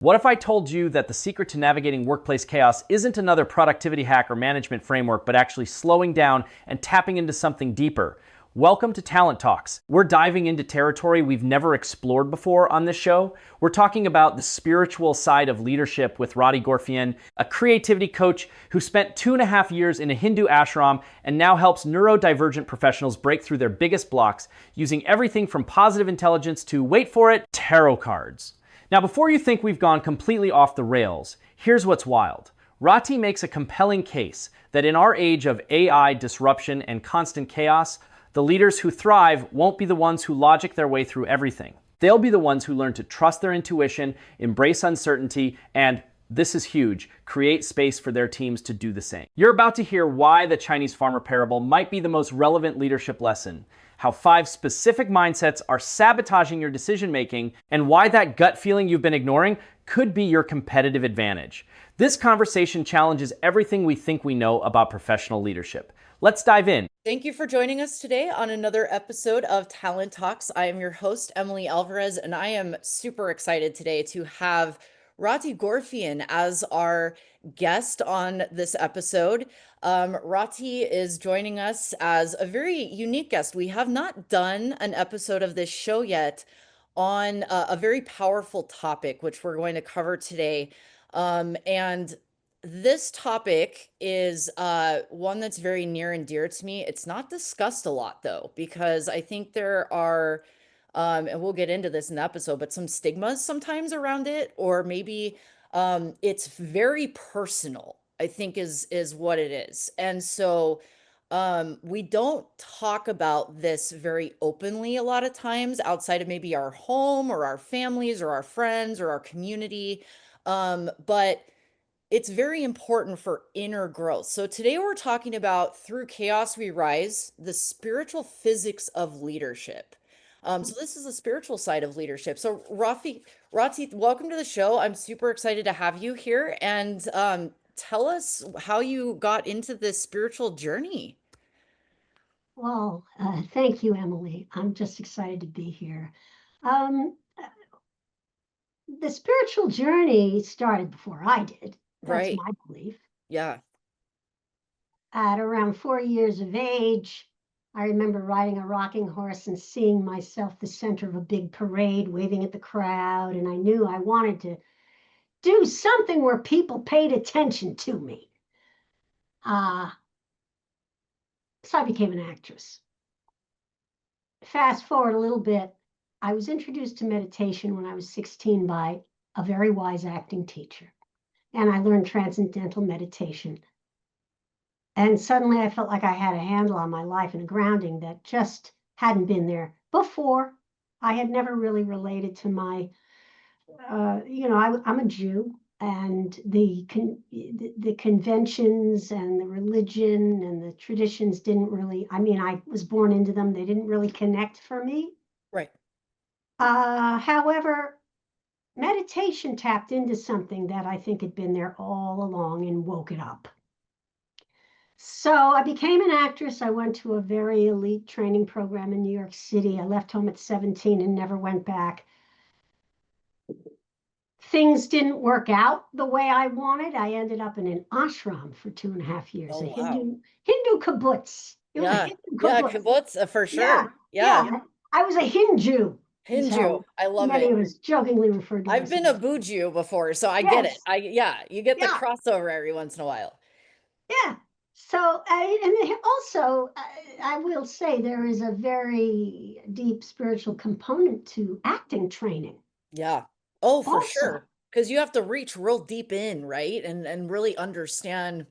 What if I told you that the secret to navigating workplace chaos isn't another productivity hack or management framework, but actually slowing down and tapping into something deeper? Welcome to Talent Talks. We're diving into territory we've never explored before on this show. We're talking about the spiritual side of leadership with Rahti Gorfien, a creativity coach who spent 2.5 years in a Hindu ashram and now helps neuro-divergent professionals break through their biggest blocks using everything from positive intelligence to, wait for it, tarot cards. Now, before you think we've gone completely off the rails, here's what's wild. Rahti makes a compelling case that in our age of AI disruption and constant chaos, the leaders who thrive won't be the ones who logic their way through everything. They'll be the ones who learn to trust their intuition, embrace uncertainty, and, this is huge, create space for their teams to do the same. You're about to hear why the Chinese farmer parable might be the most relevant leadership lesson, how 5 specific mindsets are sabotaging your decision-making, and why that gut feeling you've been ignoring could be your competitive advantage. This conversation challenges everything we think we know about professional leadership. Let's dive in. Thank you for joining us today on another episode of Talent Talks. I am your host, Emily Alvarez, and I am super excited today to have Rahti Gorfien as our guest on this episode. Rahti is joining us as a very unique guest. We have not done an episode of this show yet on a very powerful topic, which we're going to cover today. And this topic is one that's very near and dear to me. It's not discussed a lot, though, because I think there are, and we'll get into this in the episode, but some stigmas sometimes around it, or maybe it's very personal, I think is what it is. And so we don't talk about this very openly a lot of times outside of maybe our home or our families or our friends or our community. But it's very important for inner growth. So today we're talking about Through Chaos We Rise, the spiritual physics of leadership. So this is the spiritual side of leadership. So Rahti, welcome to the show. I'm super excited to have you here, and tell us how you got into this spiritual journey. Well, thank you, Emily. I'm just excited to be here. Um, the spiritual journey started before I did. That's Right. my belief. Yeah. At around 4 years of age, I remember riding a rocking horse and seeing myself the center of a big parade, waving at the crowd, and I knew I wanted to do something where people paid attention to me. Uh, so I became an actress. Fast forward a little bit, I was introduced to meditation when I was 16 by a very wise acting teacher, and I learned transcendental meditation. And suddenly I felt like I had a handle on my life and a grounding that just hadn't been there before. I had never really related to my, I'm a Jew, and the conventions and the religion and the traditions didn't really, I mean, I was born into them. They didn't really connect for me. Right. However, meditation tapped into something that I think had been there all along and woke it up. So I became an actress. I went to a very elite training program in New York City. I left home at 17 and never went back. Things didn't work out the way I wanted. I ended up in an ashram for 2.5 years, Oh, a wow. Hindu kibbutz. It was a Yeah. Hindu Yeah. kibbutz. Kibbutz, for Yeah, sure. Yeah. yeah. I was a Hindu, is Hindu. how I love many it. of us jokingly referred to I've us been a as. Buju before, so I get it. Yes, Yeah, you get the yeah. crossover every once in a while. Yeah. So, and also, I will say there is a very deep spiritual component to acting training. Yeah. Oh, for Also, sure. Because you have to reach real deep in, right? And really understand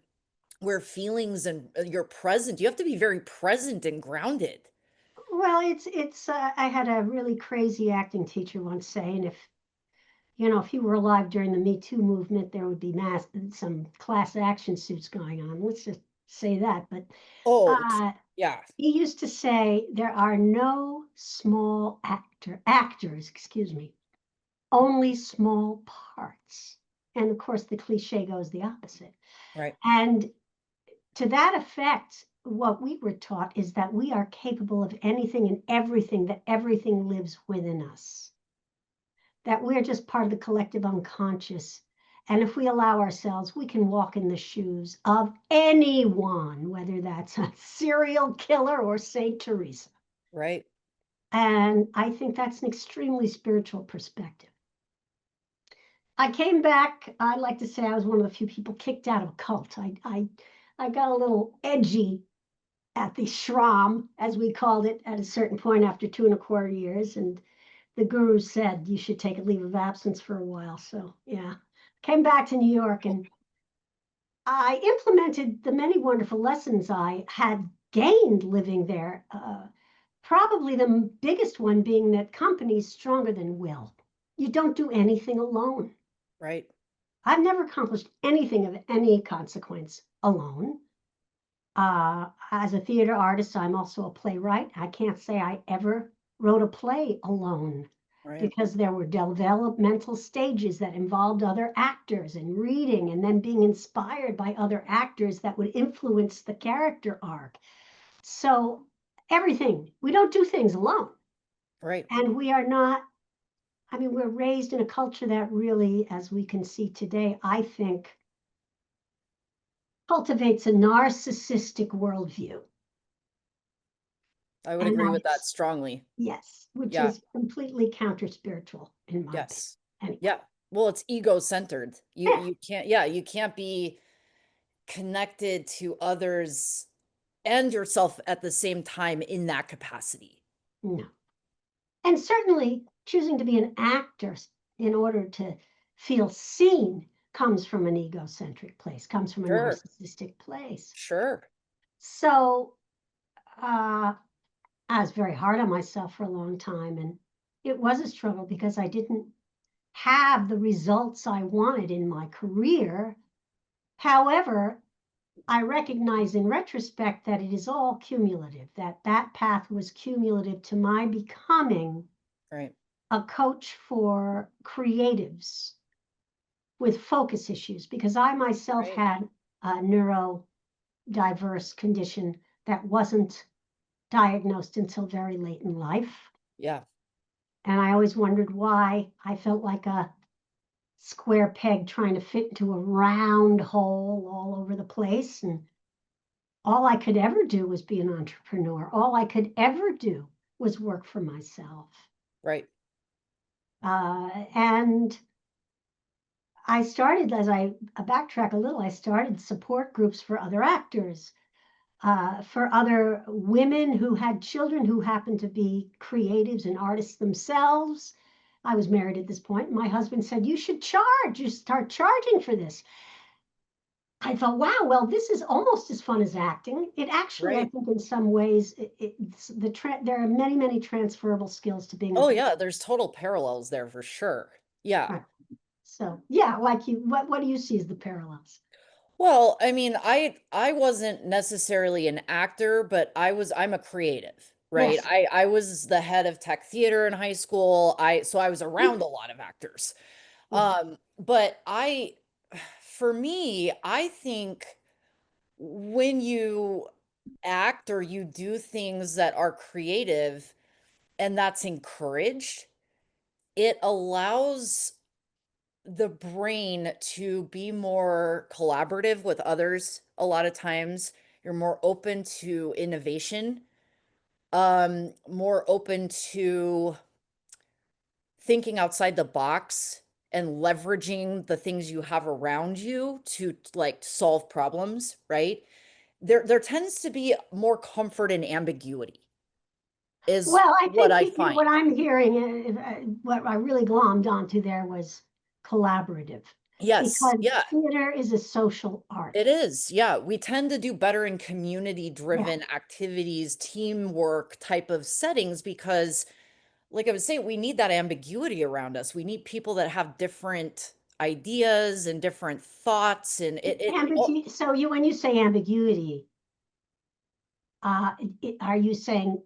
where feelings and you're present. You have to be very present and grounded. well, it's. I had a really crazy acting teacher once saying, if you were alive during the Me Too movement, there would be some class action suits going on. Let's just say that. But Oh, uh, yeah. he used to say there are no small actors, excuse me, only small parts. And of course, the cliche goes the opposite. Right. And to that effect, what we were taught is that we are capable of anything and everything, that everything lives within us. that we're just part of the collective unconscious. And if we allow ourselves, we can walk in the shoes of anyone, whether that's a serial killer or Saint Teresa. Right. And I think that's an extremely spiritual perspective. I came back, I like to say I was one of the few people kicked out of a cult. I got a little edgy at the ashram, as we called it, at a certain point after 2.25 years. And the guru said you should take a leave of absence for a while. So yeah, came back to New York and I implemented the many wonderful lessons I had gained living there. Probably the biggest one being that company is stronger than will. You don't do anything alone. Right. I've never accomplished anything of any consequence alone. As a theater artist, I'm also a playwright. I can't say I ever wrote a play alone Right. because there were developmental stages that involved other actors and reading and then being inspired by other actors that would influence the character arc. So everything, we don't do things alone. Right. And we are not, I mean, we're raised in a culture that really, as we can see today, I think cultivates a narcissistic worldview. I would And agree with that that's, strongly. yes, which Yeah. is completely counter-spiritual in my opinion. Yes. Anyway, Yeah. Well, it's ego-centered. You yeah, you can't, yeah, you can't be connected to others and yourself at the same time in that capacity. no. And certainly choosing to be an actor in order to feel seen comes from an egocentric place, comes from a Sure. narcissistic place. Sure. So I was very hard on myself for a long time, and it was a struggle because I didn't have the results I wanted in my career. However, I recognize in retrospect that it is all cumulative, that that path was cumulative to my becoming Right. a coach for creatives with focus issues, because I myself Right. had a neuro-diverse condition that wasn't diagnosed until very late in life. Yeah. And I always wondered why I felt like a square peg trying to fit into a round hole all over the place. And all I could ever do was be an entrepreneur. All I could ever do was work for myself. Right. And I started, as I backtrack a little, I started support groups for other actors, for other women who had children who happened to be creatives and artists themselves. I was married at this point. My husband said, "You should charge, you start charging for this." I thought, wow, well, this is almost as fun as acting. It actually, I Right. think, in some ways, there are many, many transferable skills to being a. Oh, yeah, there's total parallels there for sure. Yeah. Right. So, yeah, like you, what do you see as the parallels? Well, I mean, I wasn't necessarily an actor, but I'm a creative, right? Yes. I was the head of tech theater in high school. So I was around a lot of actors. Yeah. But for me, I think when you act or you do things that are creative and that's encouraged, it allows the brain to be more collaborative with others. A lot of times you're more open to innovation, more open to thinking outside the box and leveraging the things you have around you to like solve problems, right? There tends to be more comfort in ambiguity is Well, I what think I find. what I'm hearing, what I really glommed onto there was collaborative, Yes, because yeah, theater is a social art. it is. Yeah, we tend to do better in Yeah. community-driven activities, teamwork type of settings because, like I was saying, we need that ambiguity around us. We need people that have different ideas and different thoughts, and Ambiguity. So when you say ambiguity, are you saying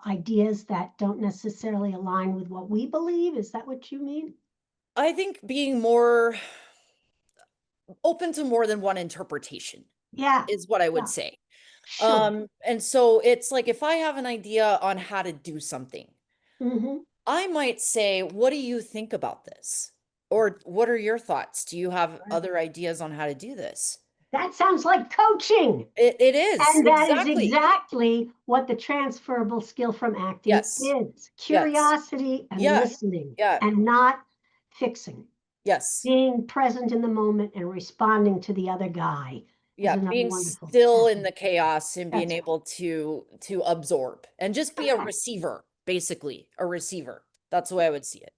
ideas that don't necessarily align with what we believe? Is that what you mean? I think being more open to more than one interpretation Yeah. is what I would Yeah. say. Sure. And so it's like if I have an idea on how to do something, Hmm. I might say, what do you think about this? Or what are your thoughts? Do you have other ideas on how to do this? That sounds like coaching. It is, And that is exactly. exactly what the transferable skill from acting Yes. is. Yes. Curiosity and Yeah. listening Yeah. and not fixing. Yes. Being present in the moment and responding to the other guy is Yeah. another Being wonderful still in acting. the chaos and being That's able to absorb and just be a correct. receiver, basically, a receiver. That's the way I would see it.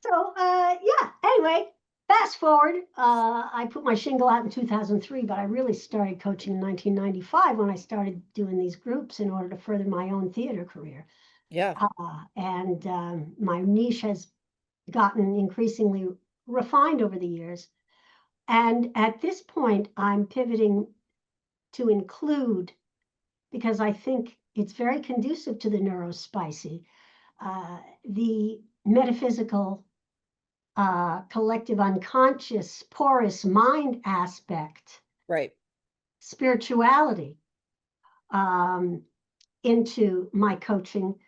So, yeah, anyway, fast forward. I put my shingle out in 2003, but I really started coaching in 1995 when I started doing these groups in order to further my own theater career. Yeah. And my niche has gotten increasingly refined over the years. And at this point, I'm pivoting to include, because I think it's very conducive to the neurospicy, the metaphysical, collective unconscious, porous mind aspect, Right. spirituality, um, into my coaching.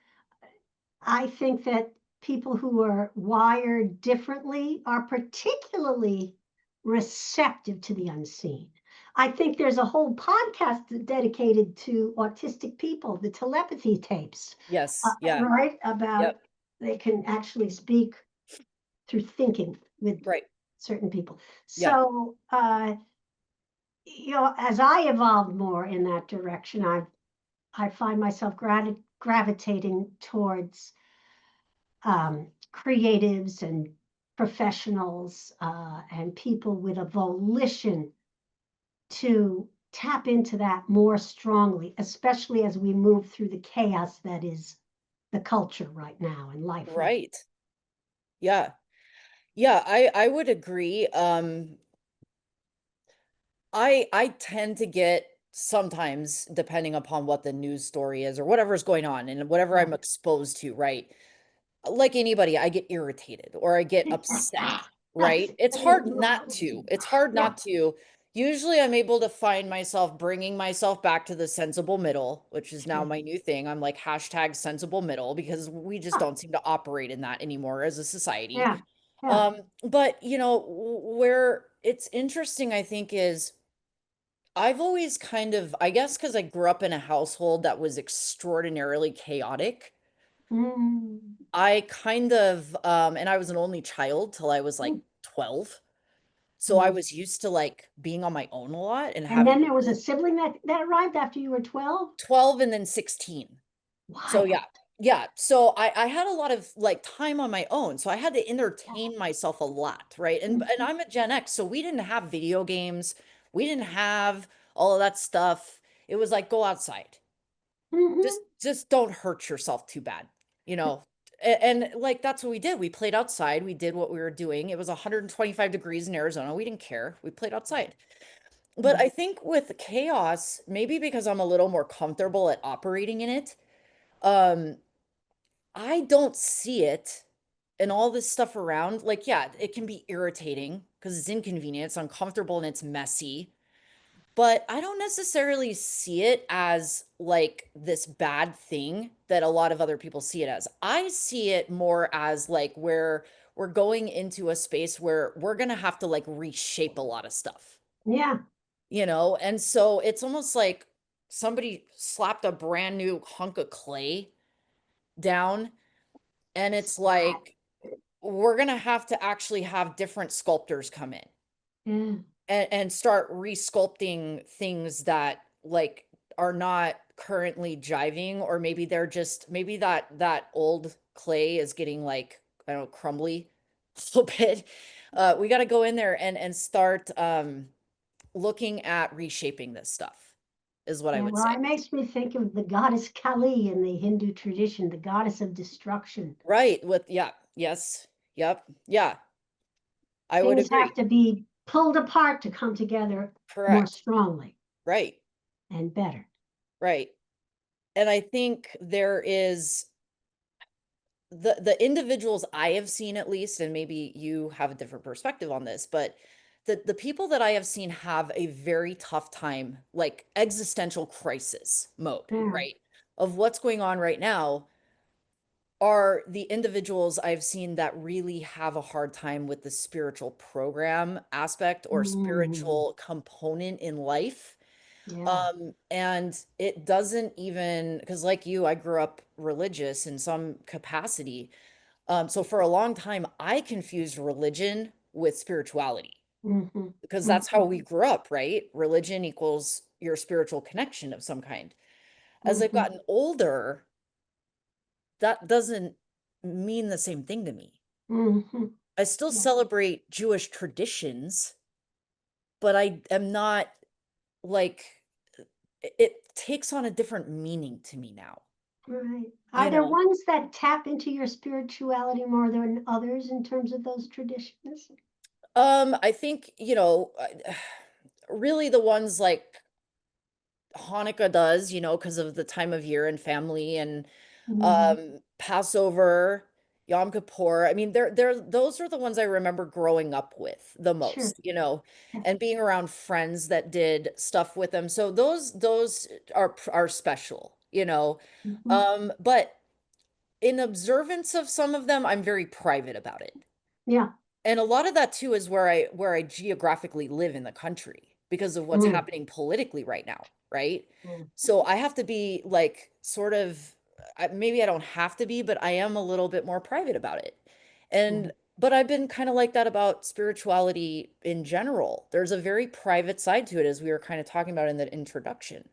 I think that people who are wired differently are particularly receptive to the unseen. I think there's a whole podcast dedicated to autistic people, the telepathy tapes, Yes. Yeah. right? About Yep. they can actually speak through thinking with Right. certain people. Yeah. So, as I evolved more in that direction, I find myself gravitating towards creatives and professionals and people with a volition to tap into that more strongly, especially as we move through the chaos that is the culture right now and life right. Right. Yeah. Yeah, I would agree. I tend to get sometimes, depending upon what the news story is or whatever's going on and whatever I'm Right. exposed to, right? Like anybody, I get irritated or I get upset, right? It's hard not to. It's hard Yeah, not to. Usually I'm able to find myself bringing myself back to the sensible middle, which is now yeah, my new thing. I'm like hashtag sensible middle because we just don't seem to operate in that anymore as a society. yeah, yeah. But where it's interesting, I think, is I've always kind of, I guess, because I grew up in a household that was extraordinarily chaotic. Mm, I kind of, and I was an only child till I was like mm, 12. So I mm. was used to like being on my own a lot and And having then there was a sibling that arrived after you were 12. 12 and then 16. So Wild. yeah. Yeah. So I had a lot of like time on my own. So I had to entertain myself a lot, right? And Mhm, I'm a Gen X, so we didn't have video games. We didn't have all of that stuff. It was like go outside. mhm. Just don't hurt yourself too bad, you know. And like that's what we did. We played outside. We did what we were doing. It was 125 degrees in Arizona. We didn't care. We played outside. But Mm. I think with chaos, maybe because I'm a little more comfortable at operating in it, um, I don't see it and all this stuff around. Like, yeah, it can be irritating because it's inconvenient, it's uncomfortable, and it's messy. But I don't necessarily see it as like this bad thing that a lot of other people see it as. I see it more as like where we're going into a space where we're going to have to like reshape a lot of stuff, Yeah. And so it's almost like somebody slapped a brand new hunk of clay down, and it's like we're going to have to actually have different sculptors come in Yeah. and start resculpting things that like are not currently jiving, or maybe they're just maybe that old clay is getting like I don't know, crumbly a little bit. We got to go in there and start looking at reshaping this stuff is what I Yeah, would well, say. it makes me think of the goddess Kali in the Hindu tradition, the goddess of destruction. Right, with yeah, yes, yep, yeah, I would Things have agree. to be pulled apart to come together more Correct. strongly Right, and better. right. And I think there is the individuals I have seen, at least, and maybe you have a different perspective on this, but the people that I have seen have a very tough time, like existential crisis mode, Yeah. right? Of what's going on right now. are the individuals I've seen that really have a hard time with the spiritual program aspect or Mhm. spiritual component in life. Yeah. And it doesn't even, because like you, I grew up religious in some capacity. So for a long time, I confused religion with spirituality Mhm. because that's how Mhm. we grew up, right? Religion equals your spiritual connection of some kind. As I've Mhm. gotten older, that doesn't mean the same thing to me. Mhm. I still Yeah. celebrate Jewish traditions, but I am not like it takes on a different meaning to me now, Right. Are you there know? ones that tap into your spirituality more than others in terms of those traditions? I think, really the ones like Hanukkah does, because of the time of year and family and Mhm. Passover, Yom Kippur. I mean, those are the ones I remember growing up with the Sure. most, Yeah. and being around friends that did stuff with them. So those are special, Mhm. But in observance of some of them, I'm very private about it. Yeah. And a lot of that too is where I geographically live in the country because of what's Mm. happening politically right now, right? Mm. So I have to be like sort of maybe I don't have to be, but I am a little bit more private about it. And Mm. but I've been kind of like that about spirituality in general. There's a very private side to it, as we were kind of talking about in the introduction.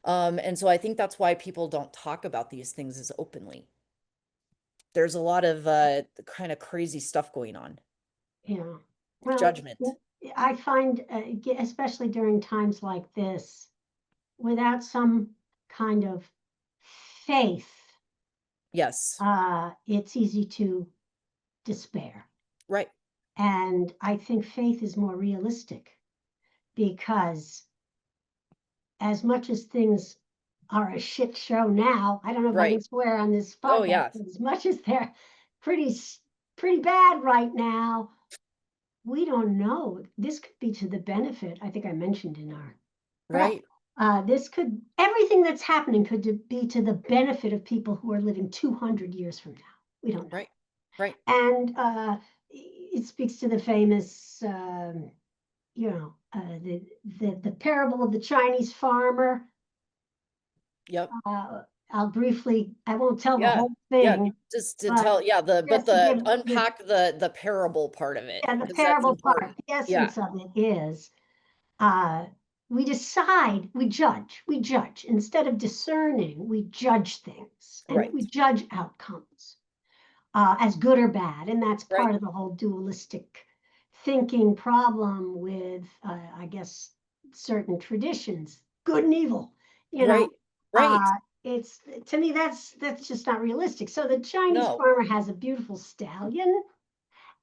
And so I think that's why people don't talk about these things as openly. There's a lot of kind of crazy stuff going on. Yeah. Well, Judgment. I find, especially during times like this, without some kind of faith, Yes. it's easy to despair. Right. And I think faith is more realistic because as much as things are a shit show now, I don't know if I can Right. swear on this Oh, podcast, yeah. but as much as they're pretty pretty bad right now, we don't know. This could be to the benefit. I think I mentioned in our prep. Right. This could everything that's happening could be to the benefit of people who are living 200 years from now. We don't know. Right. Right. And it speaks to the famous, the parable of the Chinese farmer. Yep. I'll briefly, I won't tell the Yeah. whole Yeah. thing, Just to but tell, yeah, but just to give the unpack the parable part of it, yeah, the because that's parable part, important. the Yeah. essence of it is uh, we decide, we judge. Instead of discerning, we judge things and we Right. judge outcomes as good or bad. And that's Right. part of the whole dualistic thinking problem with, I guess, certain traditions, good and evil. You know, Right. Right. uh, it's to me that's just not realistic. So the Chinese No. farmer has a beautiful stallion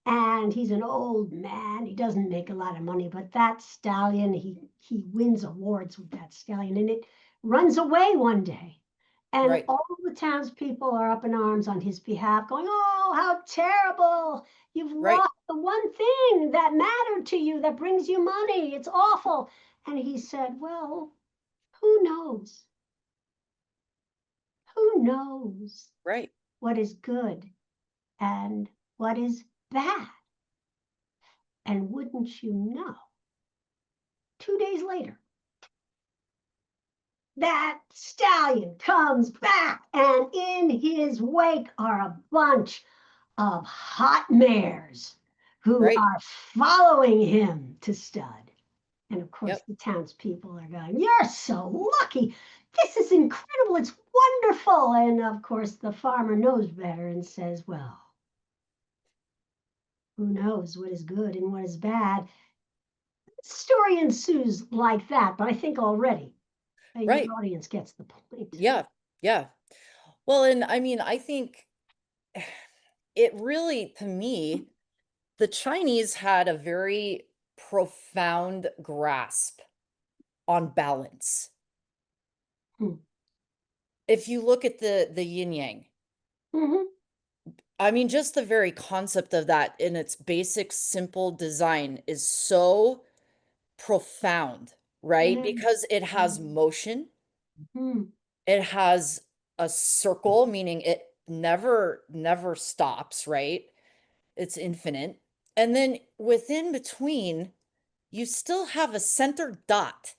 and he's an old man. He doesn't make a lot of money, but that stallion, he wins awards with that stallion, and it runs away one day. And Right. all the townspeople are up in arms on his behalf, going, "Oh, how terrible! You've Right. lost the one thing that mattered to you, that brings you money. It's awful." And he said, "Well, who knows? Who knows Right. what is good and what is bad? And wouldn't you know?" 2 days later, that stallion comes back, and in his wake are a bunch of hot mares who Right. are following him to stud. And of course, Yep. the townspeople are going, "You're so lucky. This is incredible. It's wonderful." And of course, the farmer knows better and says, "Well, who knows what is good and what is bad?" The story ensues like that, but I think already your Right. audience gets the point. Yeah. Yeah. Well, and I mean, I think it really, to me, the Chinese had a very profound grasp on balance. Hmm. If you look at the yin yang, Mhm. I mean, just the very concept of that in its basic, simple design is so profound, right? Yeah. Because it has Mhm. motion, Mhm. it has a circle, meaning it never stops, right? It's infinite. And then within between, you still have a center dot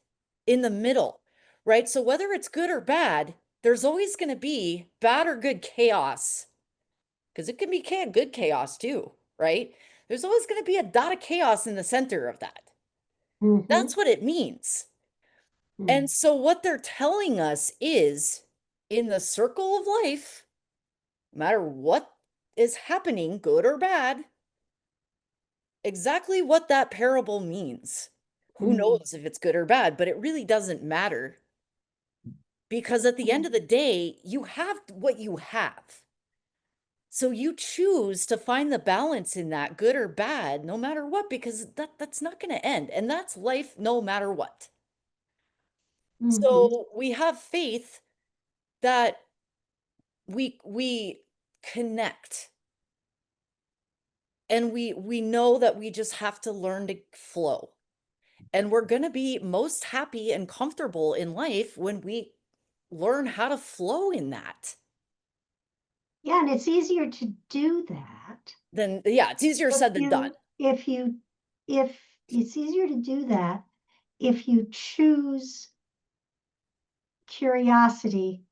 in the middle, right? So whether it's good or bad, there's always going to be bad or good chaos, because it can be good chaos too, right? There's always going to be a dot of chaos in the center of that. Mm-hmm. That's what it means. Mm-hmm. And so what they're telling us is, in the circle of life, no matter what is happening, good or bad, exactly what that parable means. Who knows if it's good or bad, but it really doesn't matter, because at the end of the day, you have what you have. So you choose to find the balance in that, good or bad, no matter what, because that's not going to end. And that's life no matter what. Mm-hmm. So we have faith that we connect, and we know that we just have to learn to flow. And we're going to be most happy and comfortable in life when we learn how to flow in that. Yeah, and it's easier to do that Then, yeah, it's easier if said than done. if it's easier to do that if you choose curiosity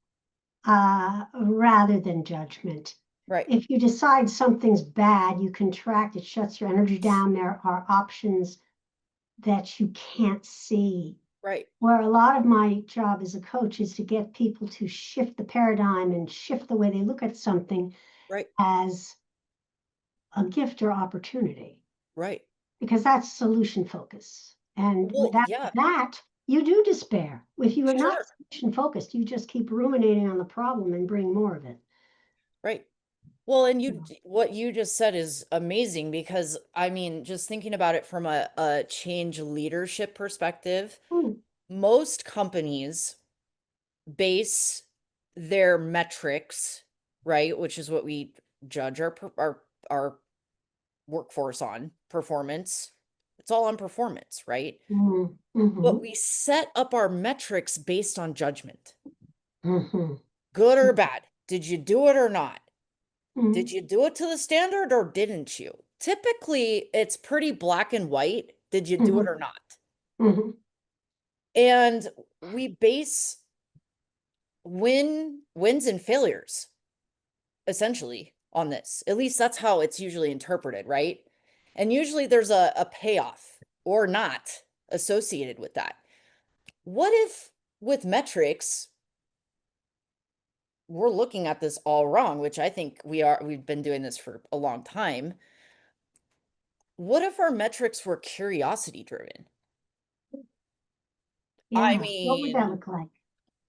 rather than judgment. Right, If you decide something's bad, you contract, it shuts your energy down. There are options that you can't see. right, Where a lot of my job as a coach is to get people to shift the paradigm and shift the way they look at something right, as a gift or opportunity, right. because that's solution focus. And Well, without yeah, that, you do despair. If you are not sure. solution focused, you just keep ruminating on the problem and bring more of it. Right. Well, and what you just said is amazing, because I mean, just thinking about it from a change leadership perspective, Hmm. most companies base their metrics, right, which is what we judge our workforce on, performance. It's all on performance, right? Mm, But mhm, we set up our metrics based on judgment. mhm, Good or bad? Did you do it or not? Did mhm, you do it to the standard or didn't you? Typically, it's pretty black and white. Did you do it mhm, or not? mhm, And we base wins and failures essentially on this. At least that's how it's usually interpreted, right? And usually there's a payoff or not associated with that. What if with metrics, we're looking at this all wrong, which I think we've been doing this for a long time. What if our metrics were curiosity driven? I yeah, what would that mean, look like?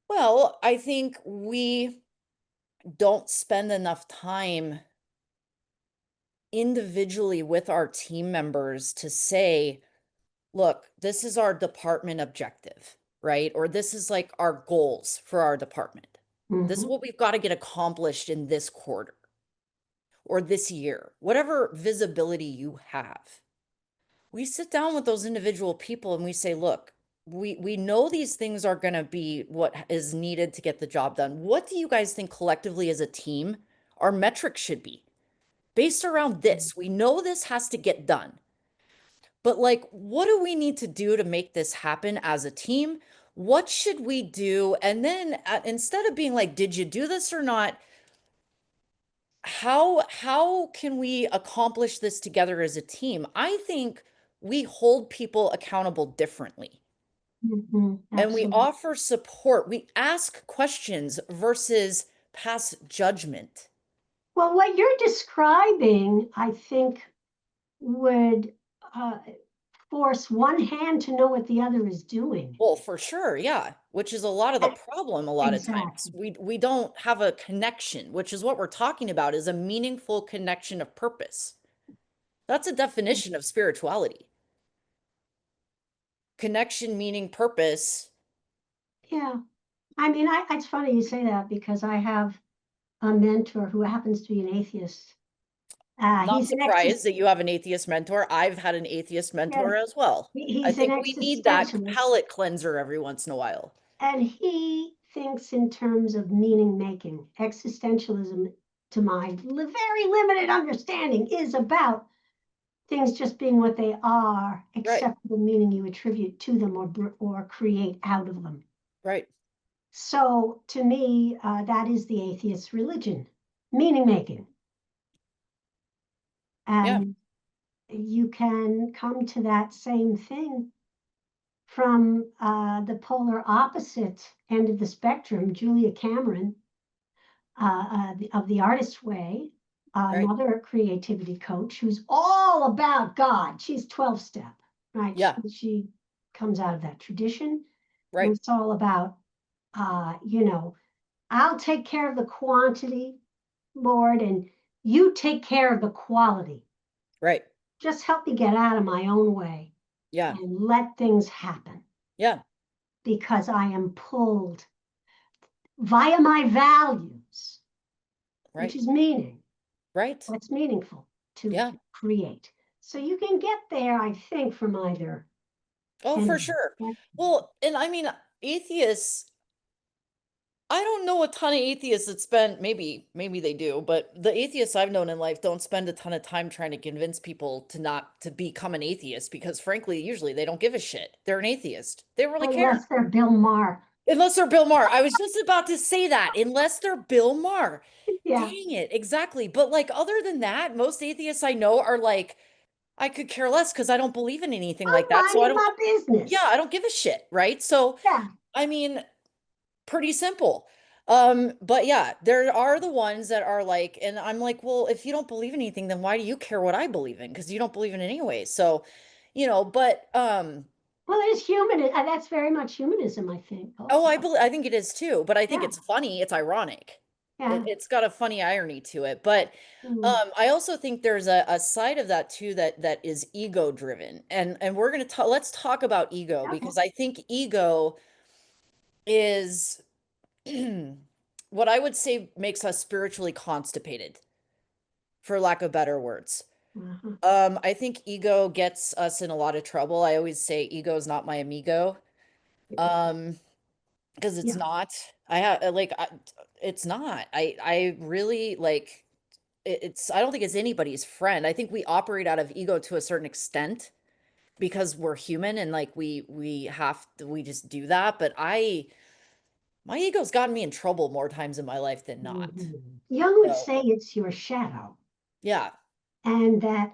well, I think we don't spend enough time individually with our team members to say, look, this is our department objective, right? Or this is like our goals for our department. This is Mhm, what we've got to get accomplished in this quarter or this year, whatever visibility you have. We sit down with those individual people and we say, look, we know these things are going to be what is needed to get the job done. What do you guys think collectively as a team our metrics should be based around this? We know this has to get done, but like, what do we need to do to make this happen as a team? What should we do? And then instead of being like, did you do this or not? How can we accomplish this together as a team? I think we hold people accountable differently, mhm, and we absolutely. offer support. We ask questions versus pass judgment. Well, what you're describing, I think, would uh, force one hand to know what the other is doing. Well, for sure, yeah, which is a lot of the And- problem a lot of times. Exactly. We don't have a connection, which is what we're talking about, is a meaningful connection of purpose. That's a definition of spirituality. Connection meaning purpose. Yeah. I mean, it's funny you say that because I have a mentor who happens to be an atheist. Not He's an surprised that you have an atheist mentor. I've had an atheist yes, mentor as well. I he's an think we need that existentialist, palate cleanser every once in a while. and he thinks in terms of meaning making. Existentialism, to my very limited understanding, is about things just being what they are, Right. except for the meaning you attribute to them or create out of them. Right. So to me, that is the atheist religion, meaning making. Yeah. And you can come to that same thing from the polar opposite end of the spectrum. Julia Cameron, of the Artist Way, Right. another creativity coach who's all about God. She's 12-step, right? Yeah. She comes out of that tradition. And Right. it's all about, I'll take care of the quantity, Lord, and you take care of the quality. Right. Just help me get out of my own way Yeah. and let things happen, Yeah. because I am pulled via my values, which Right. is meaning. Right. What's meaningful to Yeah. create. So you can get there, I think, from either Oh, end for of the sure. spectrum. Well, and I mean, atheists, I don't know a ton of atheists that spend, maybe they do, but the atheists I've known in life don't spend a ton of time trying to convince people to not to become an atheist because frankly, usually they don't give a shit. They're an atheist. They don't really care. Unless they're Bill Maher. Unless they're Bill Maher. I was just about to say that. Unless they're Bill Maher. Yeah. Dang it. Exactly. But like other than that, most atheists I know are like, I could care less because I don't believe in anything I'm like that. So I minding don't, my yeah, business. I don't give a shit. Right. So, Yeah. I mean, pretty simple. But yeah, there are the ones that are like, and I'm like, well, if you don't believe in anything, then why do you care what I believe in? Because you don't believe in it anyway. So, but Well, there's human. That's very much humanism, I think, oh, also. I think it is too, but I think Yeah. it's funny, it's ironic. Yeah. It's got a funny irony to it. But Mm. I also think there's a side of that too that is ego driven. And we're gonna talk, let's talk about ego Okay. because I think ego is what I would say makes us spiritually constipated, for lack of better words. Uh-huh. I think ego gets us in a lot of trouble. I always say ego is not my amigo. Um, because it's Yeah. not. It's not. I really like it's I don't think it's anybody's friend. I think we operate out of ego to a certain extent because we're human and like we just do that, but I my ego's gotten me in trouble more times in my life than not. Jung would So, say it's your shadow, yeah. and that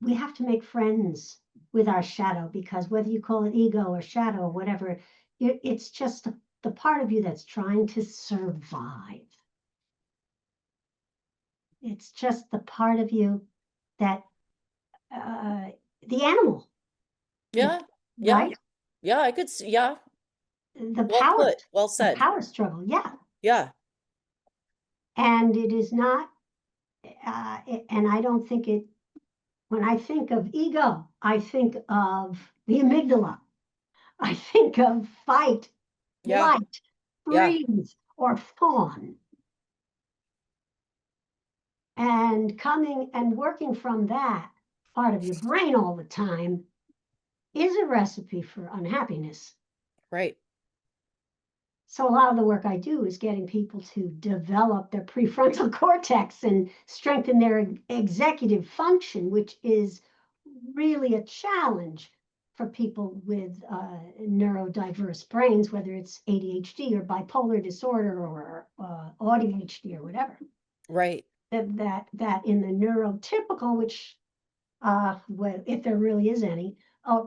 we have to make friends with our shadow, because whether you call it ego or shadow or whatever, it's just the part of you that's trying to survive. It's just the part of you that, uh, the animal, Yeah. Yeah. right? Yeah, I could see, yeah. The Well power, put. Well the said. power struggle, yeah. Yeah. And it is not, and I don't think it, when I think of ego, I think of the amygdala. I think of fight, Yeah. flight, Yeah. freeze, or fawn. And coming and working from that part of your brain all the time is a recipe for unhappiness. Right. So a lot of the work I do is getting people to develop their prefrontal cortex and strengthen their executive function, which is really a challenge for people with neurodiverse brains, whether it's ADHD or bipolar disorder or ADHD or whatever. Right. That in the neurotypical, which if there really is any,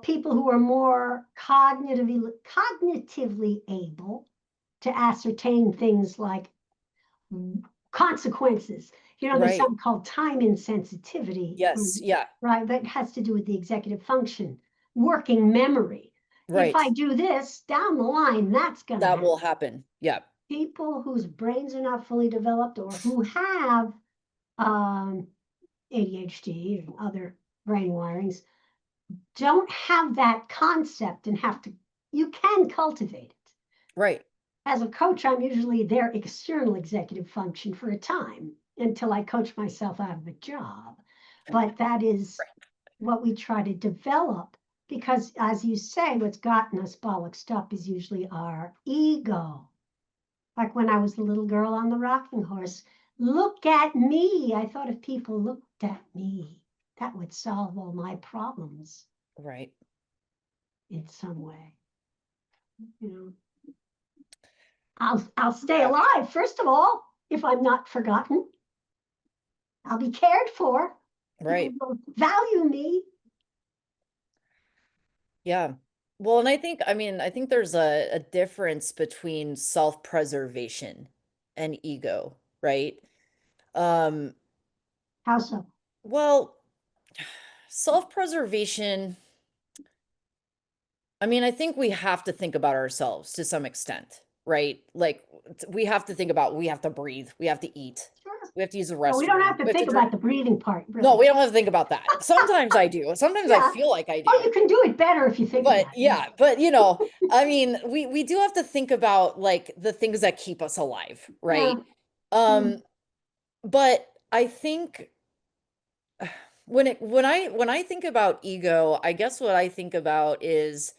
people who are more cognitively able to ascertain things like consequences. There's Right. something called time insensitivity, Yes. Yeah. right? That has to do with the executive function, working memory. If Right. I do this down the line, that's going to That will happen. happen. Yeah. People whose brains are not fully developed or who have um, ADHD and other brain wirings don't have that concept and you can cultivate it. Right. As a coach, I'm usually their external executive function for a time until I coach myself out of a job. But that is what we try to develop, because, as you say, what's gotten us bollocksed up is usually our ego. Like when I was the little girl on the rocking horse, Look at me. I thought if people looked at me, that would solve all my problems Right. in some way. You know, I'll stay Yeah. alive, first of all, if I'm not forgotten. I'll be cared for. People Right. will value me. Yeah. Well, and I think there's a difference between self-preservation and ego, right? Um, How so? well, self-preservation, I mean, I think we have to think about ourselves to some extent, right? Like we have to think about we have to breathe, we have to eat, Sure. we have to use the No, we don't restroom, have to we have to think drink. about the breathing part, No, really. we don't have to think about that. Sometimes I do. Sometimes I Yeah. feel like I Oh, do. you can do it better if you think But about it. yeah, but I mean, we do have to think about like the things that keep us alive, Yeah. right? Mm. Um, but I think when I think about ego, I guess what I think about is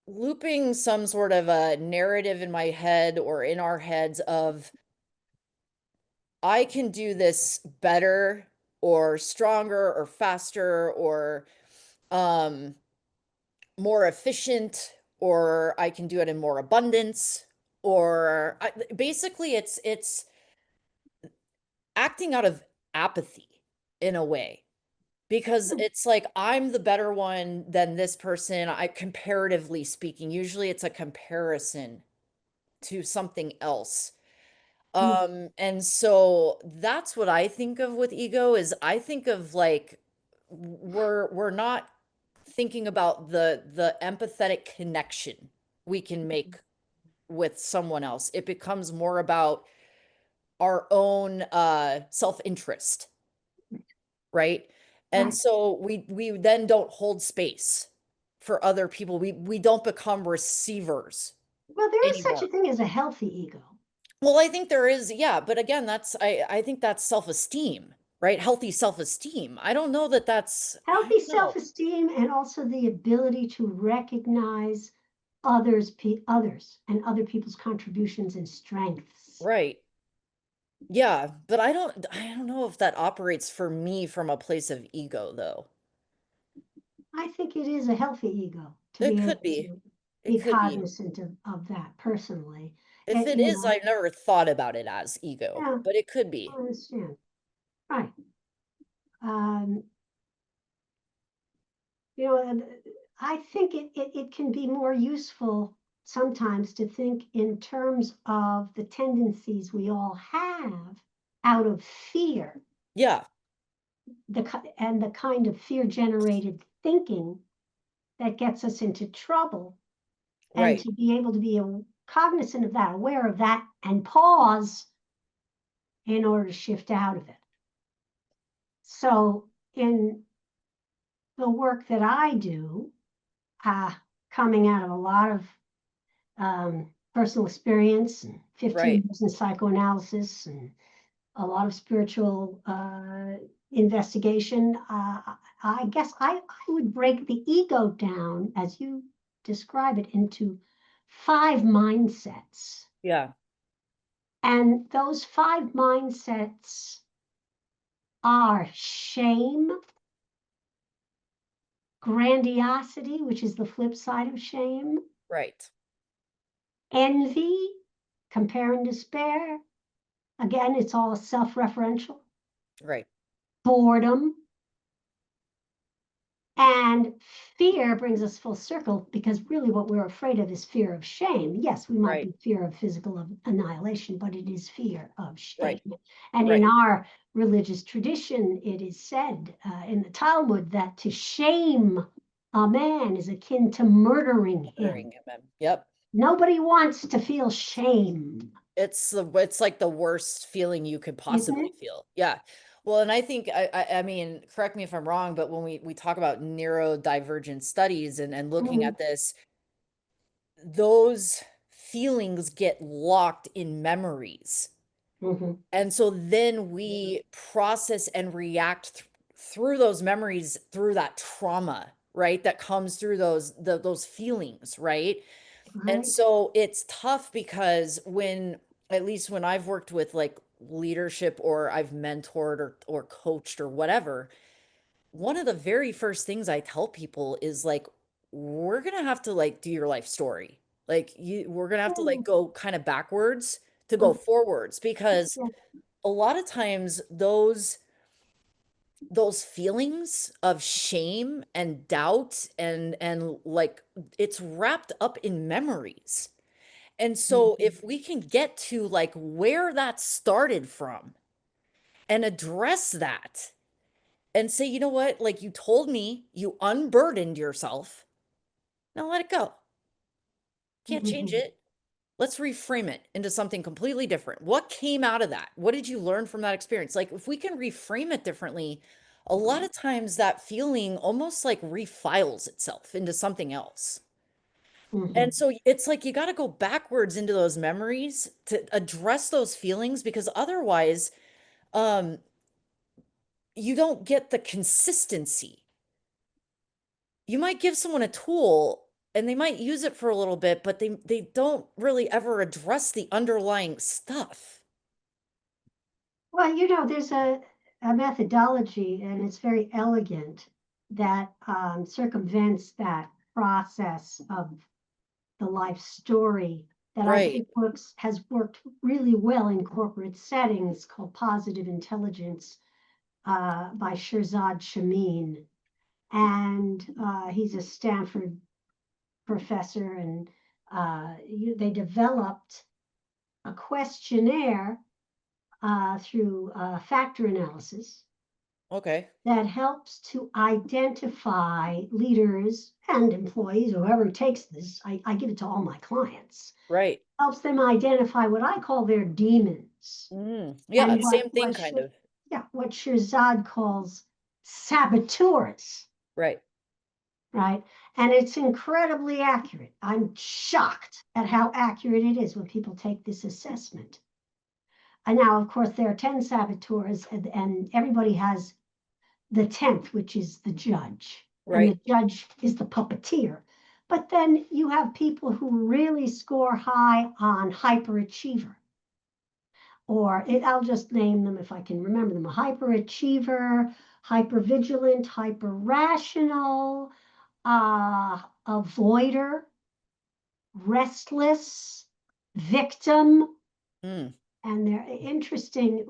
looping some sort of a narrative in my head or in our heads of I can do this better or stronger or faster or um more efficient, or I can do it in more abundance, or basically it's acting out of apathy in a way because Mm. it's like I'm the better one than this person. I comparatively speaking, usually it's a comparison to something else. Mm. And so that's what I think of with ego is I think of like we're not thinking about the empathetic connection we can make with someone else. It becomes more about our own self-interest, right? And Right. so we then don't hold space for other people. We don't become receivers Well, there is such anymore. a thing as a healthy ego. Well, I think there is, yeah, but again, I think that's self-esteem, right? Healthy self-esteem. I don't know that that's I Healthy don't know. self-esteem and also the ability to recognize others and other people's contributions and strengths. Right. Yeah, but I don't know if that operates for me from a place of ego though. I think it is a healthy ego to It be could able be. to It be could be. cognizant of that personally. If it You is, know, I've never thought about it as ego, yeah, but it could I be. understand. Right. Um, and I think it can be more useful sometimes to think in terms of the tendencies we all have out of fear, Yeah, and the kind of fear generated thinking that gets us into trouble, and right. to be able to be cognizant of that, aware of that, and pause in order to shift out of it. So in the work that I do, uh, coming out of a lot of personal experience and 15 Right. years in psychoanalysis and a lot of spiritual investigation, I guess I would break the ego down, as you describe it, into 5 mindsets. Yeah, And those 5 mindsets are shame, grandiosity, which is the flip side of shame, right. envy, compare and despair. Again, it's all self-referential. Right. Boredom, and fear brings us full circle, because really what we're afraid of is fear of shame. Yes, we might Right. be fear of physical annihilation, but it is fear of shame. Right. And in Right. our religious tradition, it is said in the Talmud that to shame a man is akin to murdering him. Murdering him. Yep. Nobody wants to feel shame, It's like the worst feeling you could isn't it? possibly feel. Yeah. Well, and I think I mean, correct me if I'm wrong, but when we talk about neurodivergent studies and looking Mm-hmm. at this, those feelings get locked in memories. Mm-hmm. And so then we process and react through those memories, through that trauma, right? That comes through those feelings, right? And Right. so it's tough because when at least when I've worked with like leadership or I've mentored or coached or whatever, one of the very first things I tell people is like, we're gonna have to like do your life story. Like we're gonna have to like Mm, go kind of backwards to go mm, forwards, because yeah. a lot of times those feelings of shame and doubt and like it's wrapped up in memories. And so Mhm, if we can get to like where that started from and address that and say, you know what, like you told me, you unburdened yourself. Now let it go. Can't change mhm, it. Let's reframe it into something completely different. What came out of that? What did you learn from that experience? Like if we can reframe it differently, a lot of times that feeling almost like refiles itself into something else. And mhm. so it's like you got to go backwards into those memories to address those feelings, because otherwise, um, you don't get the consistency. You might give someone a tool and they might use it for a little bit, but they don't really ever address the underlying stuff. Well, you know, there's a methodology, and it's very elegant that circumvents that process of the life story that I Right. think has worked really well in corporate settings, called Positive Intelligence by Shirzad Shamin. And he's a Stanford professor, and they developed a questionnaire through factor analysis Okay. that helps to identify leaders and employees, whoever takes this. I give it to all my clients, Right. helps them identify what I call their demons, Yeah, and same thing kind of. what Shirzad calls saboteurs, Right. right? And it's incredibly accurate. I'm shocked at how accurate it is when people take this assessment. And now, of course, there are 10 saboteurs, and everybody has the 10th, which is the judge. And Right. the judge is the puppeteer. But then you have people who really score high on hyperachiever, I'll just name them if I can remember them: a hyperachiever, hypervigilant, hyper-rational, avoider, restless, victim. Mm. And they're interesting,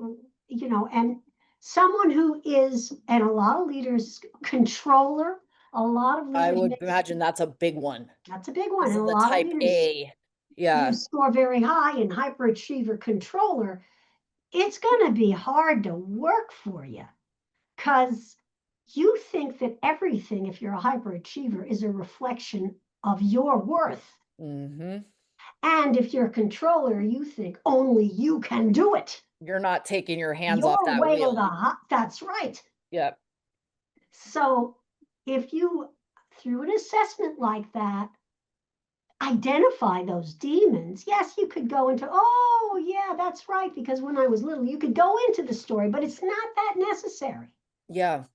and someone who is, and a lot of leaders, controller. A lot of I leaders would make, imagine that's a big one. that's a big one, This and a is the lot of type leaders A. who Yeah. score very high in hyperachiever controller. It's going to be hard to work for you, because you think that everything, if you're a hyperachiever, is a reflection of your worth. hmm And if you're a controller, you think only you can do it. You're not taking your hands off Your that way or the wheel. hot, that's right. Yep. So if you, through an assessment like that, identify those demons, yes, you could go into, oh, yeah, that's right, because when I was little, you could go into the story, but it's not that necessary Yeah.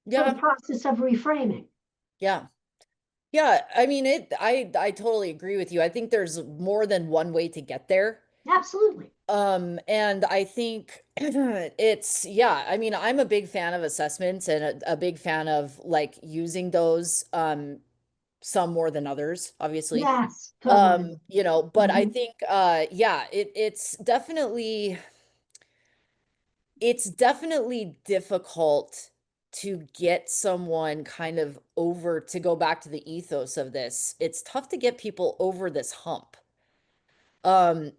for the Yeah. process of reframing. Yeah. Yeah. I mean, I totally agree with you. I think there's more than one way to get there. Absolutely. And I think yeah, I mean, I'm a big fan of assessments and a big fan of like using those, some more than others, obviously. Yes, totally. But I Mhm. think yeah, it's definitely difficult to get someone kind of over, to go back to the ethos of this. It's tough to get people over this hump.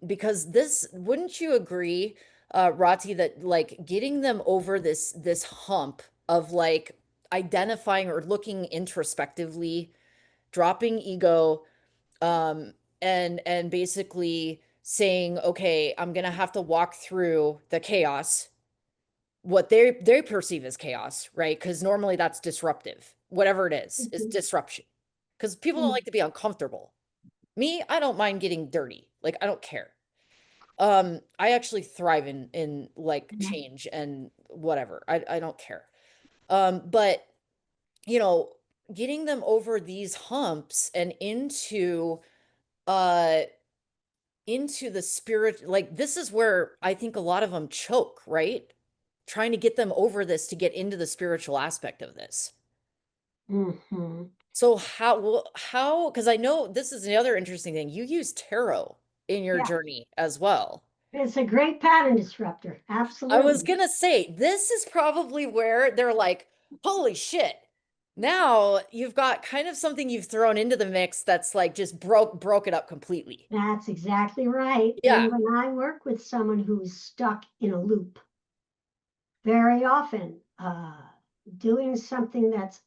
Because this, wouldn't you agree, Rati, that like getting them over this hump of like identifying or looking introspectively, dropping ego, um, and basically saying, okay, I'm gonna have to walk through the chaos, what they perceive as chaos, right? Because normally that's disruptive. Whatever it is Mhm. disruption. Because people don't Mhm. like to be uncomfortable. Me, I don't mind getting dirty. Like I don't care. I actually thrive in like Yeah. change and whatever. I don't care. But you know, getting them over these humps and uh into the spirit, like this is where I think a lot of them choke, right? Trying to get them over this to get into the spiritual aspect of this. Mm-hmm. So how, because I know this is the other interesting thing. You use tarot in your Yeah, journey as well. it's a great pattern disruptor. I was Absolutely. gonna say, this is probably where they're like, holy shit. Now you've got kind of something you've thrown into the mix that's like just broke it up completely. That's exactly right. Yeah, And when I work with someone who's stuck in a loop, very often doing something that's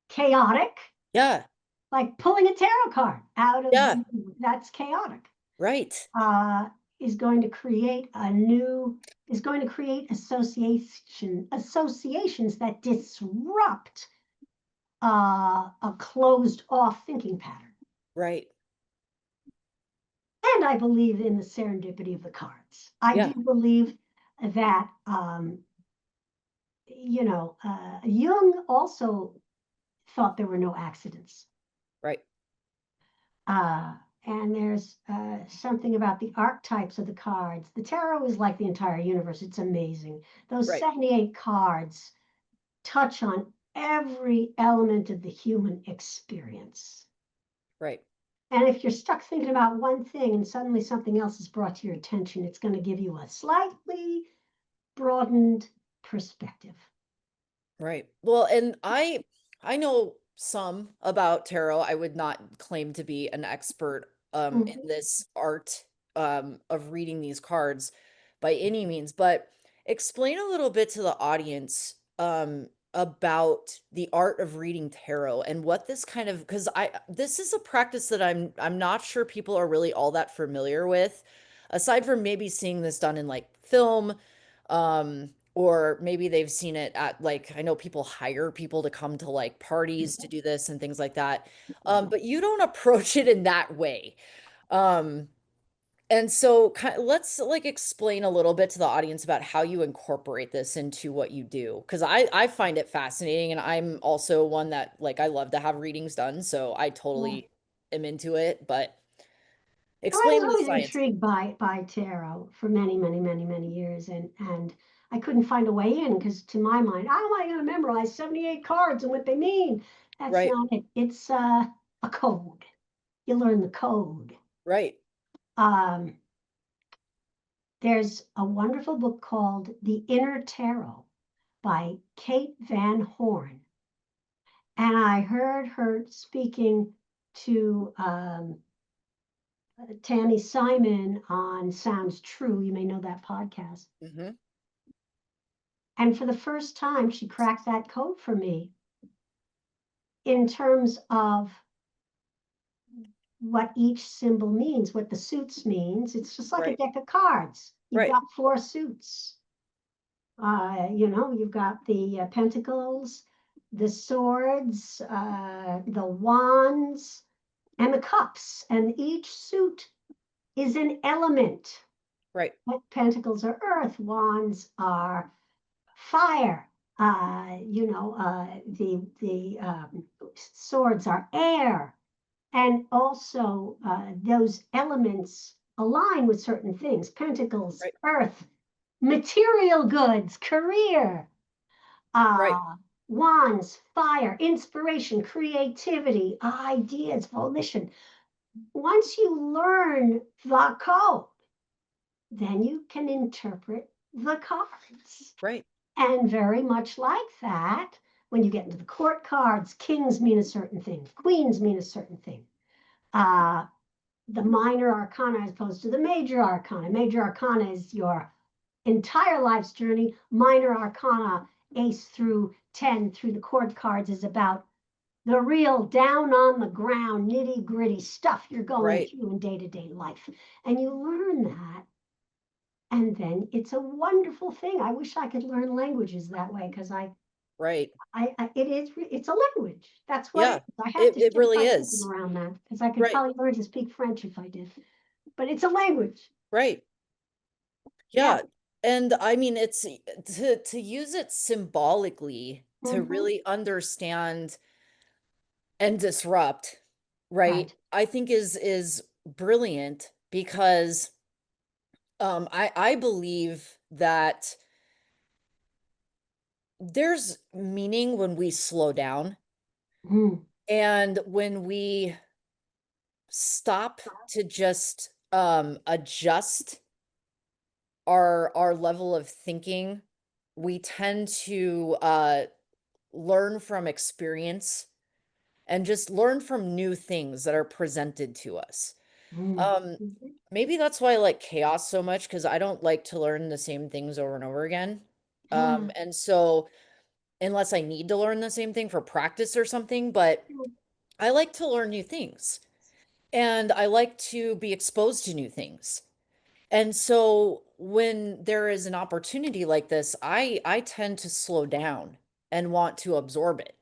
chaotic, yeah, like pulling a tarot card out of yeah, that's chaotic, right, uh, is going to create a new, is going to create associations that disrupt a closed off thinking pattern. right. And I believe in the serendipity of the cards. I Yeah, do believe that, Jung also thought there were no accidents. right, Uh, and there's something about the archetypes of the cards. The tarot is like the entire universe. It's amazing. Those right, 78 cards touch on every element of the human experience. right, And if you're stuck thinking about one thing and suddenly something else is brought to your attention, it's going to give you a slightly broadened perspective. right. Well, and I know some about tarot. I would not claim to be an expert in Mhm. this art of reading these cards by any means, but explain a little bit to the audience about the art of reading tarot and what this kind of, because I this is a practice that I'm not sure people are really all that familiar with, aside from maybe seeing this done in like film, or maybe they've seen it at, like, I know people hire people to come to like parties to do this and things like that. But you don't approach it in that way. Um, and so let's like explain a little bit to the audience about how you incorporate this into what you do. Because I find it fascinating, and I'm also one that like I love to have readings done, so I Yeah. totally am into it. But I was explain the always science. intrigued by tarot for many years, and I couldn't find a way in because, to my mind, how am I going to memorize 78 cards and what they mean? That's Right, not it. It's a code. You learn the code. right. Um, there's a wonderful book called The Inner Tarot by Kate Van Horn, and I heard her speaking to Tammy Simon on Sounds True. You may know that podcast. Hmm. And for the first time, she cracked that code for me in terms of what each symbol means, what the suits means. It's just like a Right, deck of cards. You've right, got four suits. You've got the pentacles, the swords, the wands, and the cups. And each suit is an element. right, Pentacles are earth, wands are fire. The swords are air, and also those elements align with certain things. Pentacles, right, earth, material goods, career. right, Wands, fire, inspiration, creativity, ideas, volition. Once you learn the code, then you can interpret the cards. right, And very much like that, when you get into the court cards, kings mean a certain thing, queens mean a certain thing. Uh, the minor arcana as opposed to the major arcana. Major arcana is your entire life's journey. Minor arcana, ace through 10 through the court cards, is about the real down on the ground, nitty gritty stuff you're going right, through in day to day life. And you learn that. And then it's a wonderful thing. I wish I could learn languages that way because right. it's a language. That's what it Yeah, is. I have to it shift really my thinking is. around that because I could Right, probably learn to speak French if I did. But it's a language. right. Yeah. Yeah. And I mean, it's to use it symbolically to Hmm. really understand and disrupt, right? Right. I think is brilliant. because I believe that there's meaning when we slow down Mm, and when we stop to just adjust our level of thinking. We tend to learn from experience and just learn from new things that are presented to us. mm, Um, mhm. maybe that's why I like chaos so much, because I don't like to learn the same things over and over again. Ah, And so unless I need to learn the same thing for practice or something, but I like to learn new things and I like to be exposed to new things. And so when there is an opportunity like this, I tend to slow down and want to absorb it.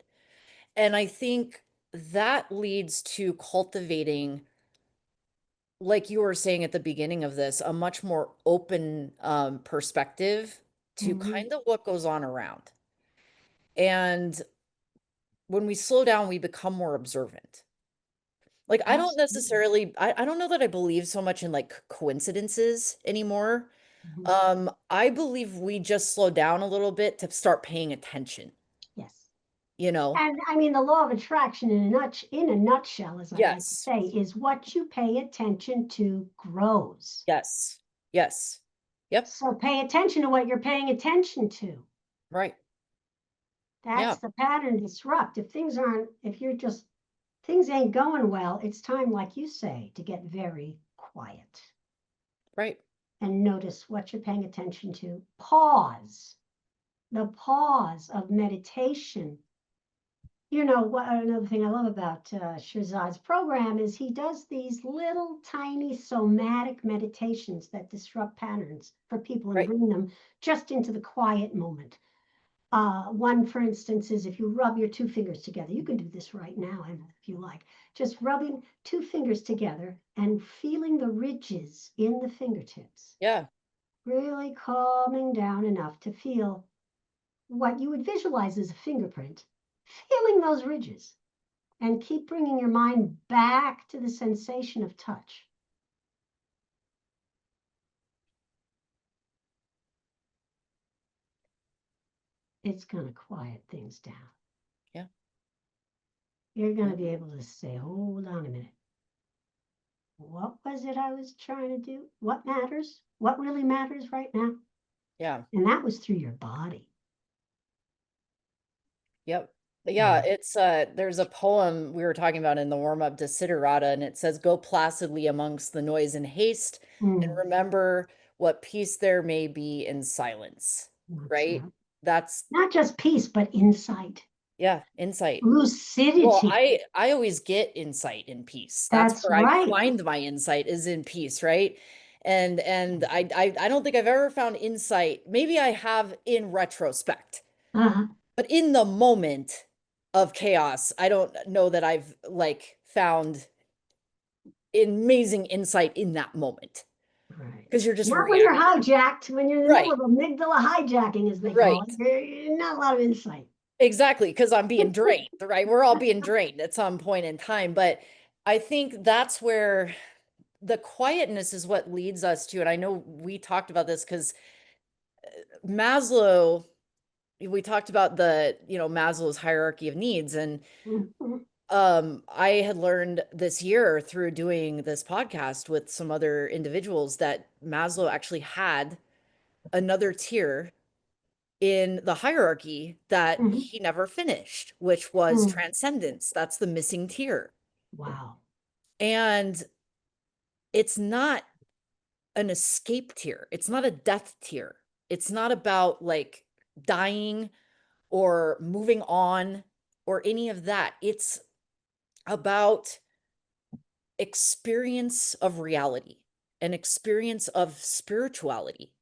And I think that leads to cultivating, like you were saying at the beginning of this, a much more open perspective to mhm. kind of what goes on around. And when we slow down, we become more observant. Like I don't Absolutely. necessarily, I don't know that I believe so much in like coincidences anymore. Mhm. I believe we just slow down a little bit to start paying attention, Yes. you know? And I mean, the law of attraction in a nutshell, as I like to Yes. say, is what you pay attention to grows. Yes. Yes. Yep. So pay attention to what you're paying attention to. Right. That's Yeah. the pattern disrupt. If you're just, things ain't going well, it's time, like you say, to get very quiet Right. and notice what you're paying attention to. Pause. The pause of meditation. You know what? Another thing I love about Shirzad's program is he does these little tiny somatic meditations that disrupt patterns for people and Right. bring them just into the quiet moment. One, for instance, is if you rub your two fingers together. You can do this right now, if you like. Just rubbing two fingers together and feeling the ridges in the fingertips, Yeah. really calming down enough to feel what you would visualize as a fingerprint, feeling those ridges, and keep bringing your mind back to the sensation of touch. It's going to quiet things down. Yeah. You're going Yeah. to be able to say, hold on a minute. What was it I was trying to do? What matters? What really matters right now? Yeah. And that was through your body. Yep. Yeah, Mm, it's there's a poem we were talking about in the warm up, Desiderata, and it says, "Go placidly amongst the noise and haste, and mm, remember what peace there may be in silence." that's Right? right. That's Not just peace, but insight, yeah, insight. Well, lucidity. I always get insight in peace. That's That's where I right. find my insight is in peace, right? And I don't think I've ever found insight. Maybe I have in retrospect, Uh, but in the moment of chaos, I don't know that I've like found amazing insight in that moment right. because you're just Not when you're reacting. hijacked, when you're in the middle Right. of amygdala hijacking, as they call it. Right. Not a lot of insight. Exactly, because I'm being drained, right? We're all being drained at some point in time, but I think that's where the quietness is what leads us to, and I know we talked about this because Maslow, we talked about the, Maslow's hierarchy of needs, and Mhm, I had learned this year through doing this podcast with some other individuals that Maslow actually had another tier in the hierarchy that mhm, he never finished, which was mhm. transcendence. That's the missing tier. Wow. And it's not an escape tier. It's not a death tier. It's not about like dying or moving on or any of that. It's about experience of reality, an experience of spirituality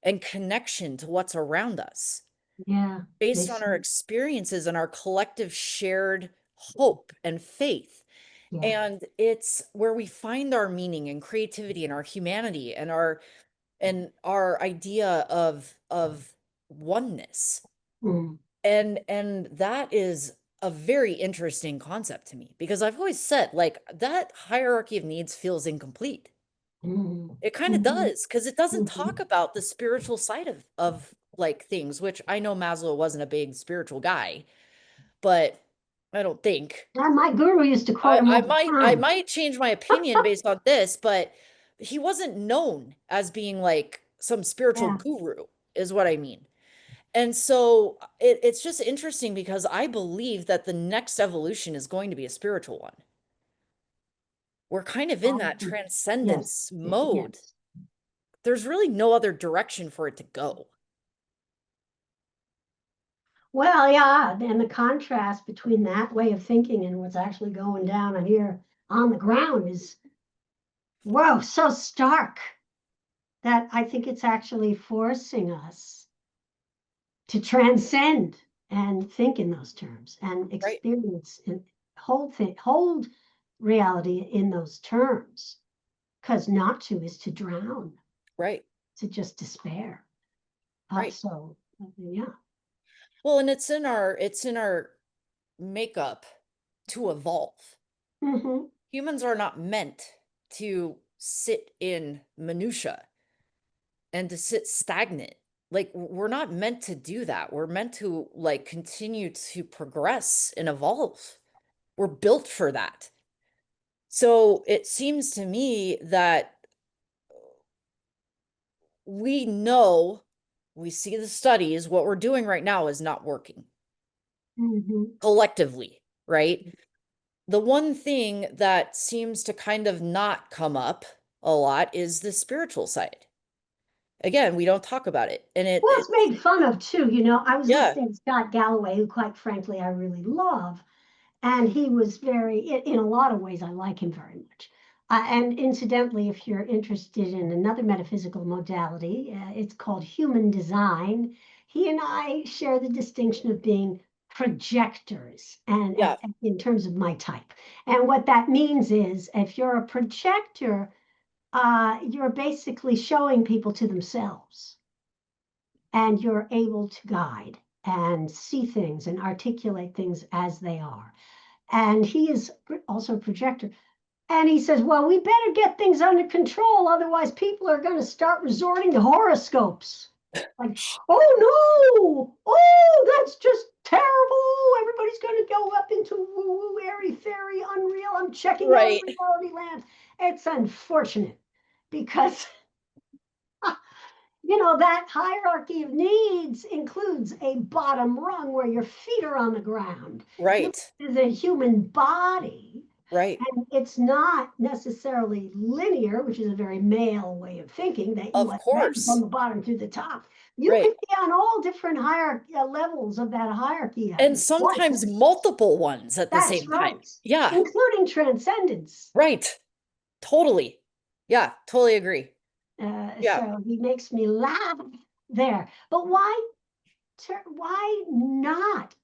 and connection to what's around us Yeah. based on Makes our sense. experiences and our collective shared hope and faith. Yeah. And it's where we find our meaning and creativity and our humanity and our idea of oneness. Mm. And that is a very interesting concept to me because I've always said like that hierarchy of needs feels incomplete. Mhm. It kind of Mhm. does, because it doesn't talk Mhm. about the spiritual side of like things, which I know Maslow wasn't a big spiritual guy, but I don't think. And my guru used to quote I, him I all the might I time. might change my opinion based on this, but he wasn't known as being like some spiritual Yeah. guru, is what I mean. And so it's just interesting because I believe that the next evolution is going to be a spiritual one. We're kind of in that Awesome. Yes. transcendence mode. Yes. There's really no other direction for it to go. Well, yeah, and the contrast between that way of thinking and what's actually going down here on the ground is, whoa, so stark that I think it's actually forcing us to transcend and think in those terms and Right, experience and hold reality in those terms. Because not to is to drown, right, to just despair. right. So yeah. Well, and it's in our makeup to evolve. Hmm. Humans are not meant to sit in minutia and to sit stagnant. Like we're not meant to do that. We're meant to like continue to progress and evolve. We're built for that. So it seems to me that we know, we see the studies, what we're doing right now is not working Hmm. collectively, right? The one thing that seems to kind of not come up a lot is the spiritual side. Again, we don't talk about it. And Well, it's made fun of too. I was yeah, listening to Scott Galloway, who, quite frankly, I really love. And he was in a lot of ways, I like him very much. And incidentally, if you're interested in another metaphysical modality, it's called human design. He and I share the distinction of being projectors, and yeah, in terms of my type. And what that means is, if you're a projector, you're basically showing people to themselves, and you're able to guide and see things and articulate things as they are. And he is also a projector. And he says, well, we better get things under control. Otherwise, people are going to start resorting to horoscopes. Like, oh no, oh, that's just terrible. Everybody's going to go up into woo woo, airy, fairy, unreal. I'm checking out of right, reality land. It's unfortunate because that hierarchy of needs includes a bottom rung where your feet are on the ground. right, Is a human body, right. and it's not necessarily linear, which is a very male way of thinking, that you Of advance from course. the bottom to the top. You can Right. be on all different hierarchy levels of that hierarchy at And sometimes once. multiple ones at the That's same time. right, Yeah, including transcendence. right. Totally. Yeah, totally agree. Yeah. So he makes me laugh there. But why not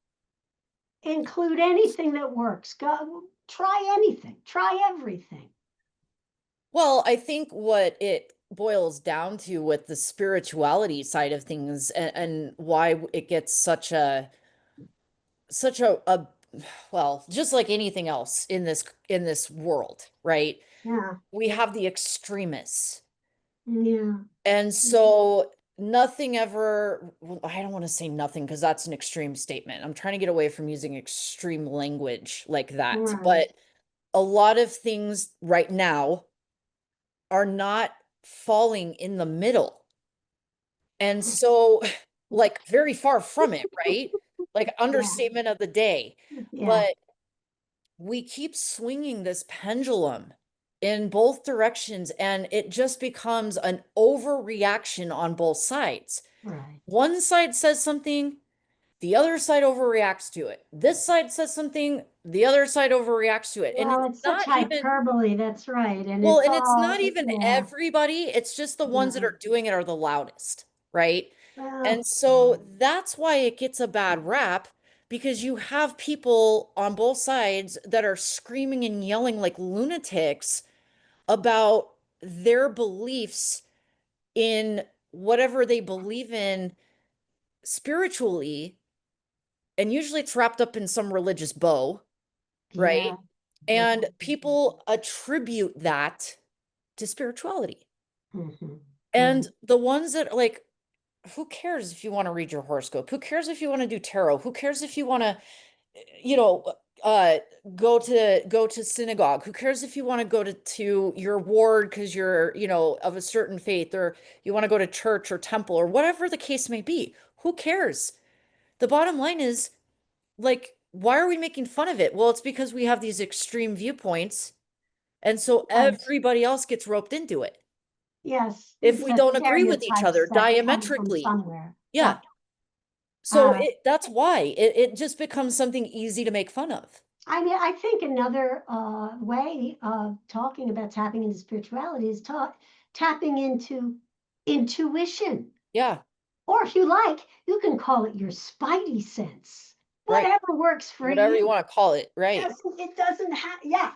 include anything that works? Go try anything, try everything. Well, I think what it boils down to with the spirituality side of things and why it gets such a well, just like anything else in this world, right? Yeah, We have the extremists. yeah, And so nothing ever, well, I don't want to say nothing because that's an extreme statement. I'm trying to get away from using extreme language like that. right. But a lot of things right now are not falling in the middle. And so, like, very far from it, right? Like, Yeah, understatement of the day. yeah, But we keep swinging this pendulum in both directions, and it just becomes an overreaction on both sides. right. One side says something, the other side overreacts to it. This side says something, the other side overreacts to it. And Well, it's it's such not even, hyperbole. That's right. And well, it's and it's all, not even yeah, everybody, it's just the ones that yeah. are doing it are the loudest, right? And Well, so that's why it gets a bad rap because you have people on both sides that are screaming and yelling like lunatics about their beliefs in whatever they believe in spiritually. And usually it's wrapped up in some religious bow, right? yeah, And definitely. people attribute that to spirituality. Mm-hmm. And the ones that like, who cares if you want to read your horoscope? Who cares if you want to do tarot? Who cares if you want to, you know, uh, go to synagogue? Who cares if you want to go to your ward because you're, of a certain faith, or you want to go to church or temple or whatever the case may be? Who cares? The bottom line is, like, why are we making fun of it? Well, it's because we have these extreme viewpoints, and so Right. everybody else gets roped into it. Yes, If we the don't agree with each stereotypes other that come from diametrically. somewhere. Yeah. Yeah. So that's why it just becomes something easy to make fun of. I mean, I think another way of talking about tapping into spirituality is tapping into intuition. Yeah, Or if you like, you can call it your spidey sense. right. Whatever works for Whatever you you. want to call it, right? It doesn't have, yeah.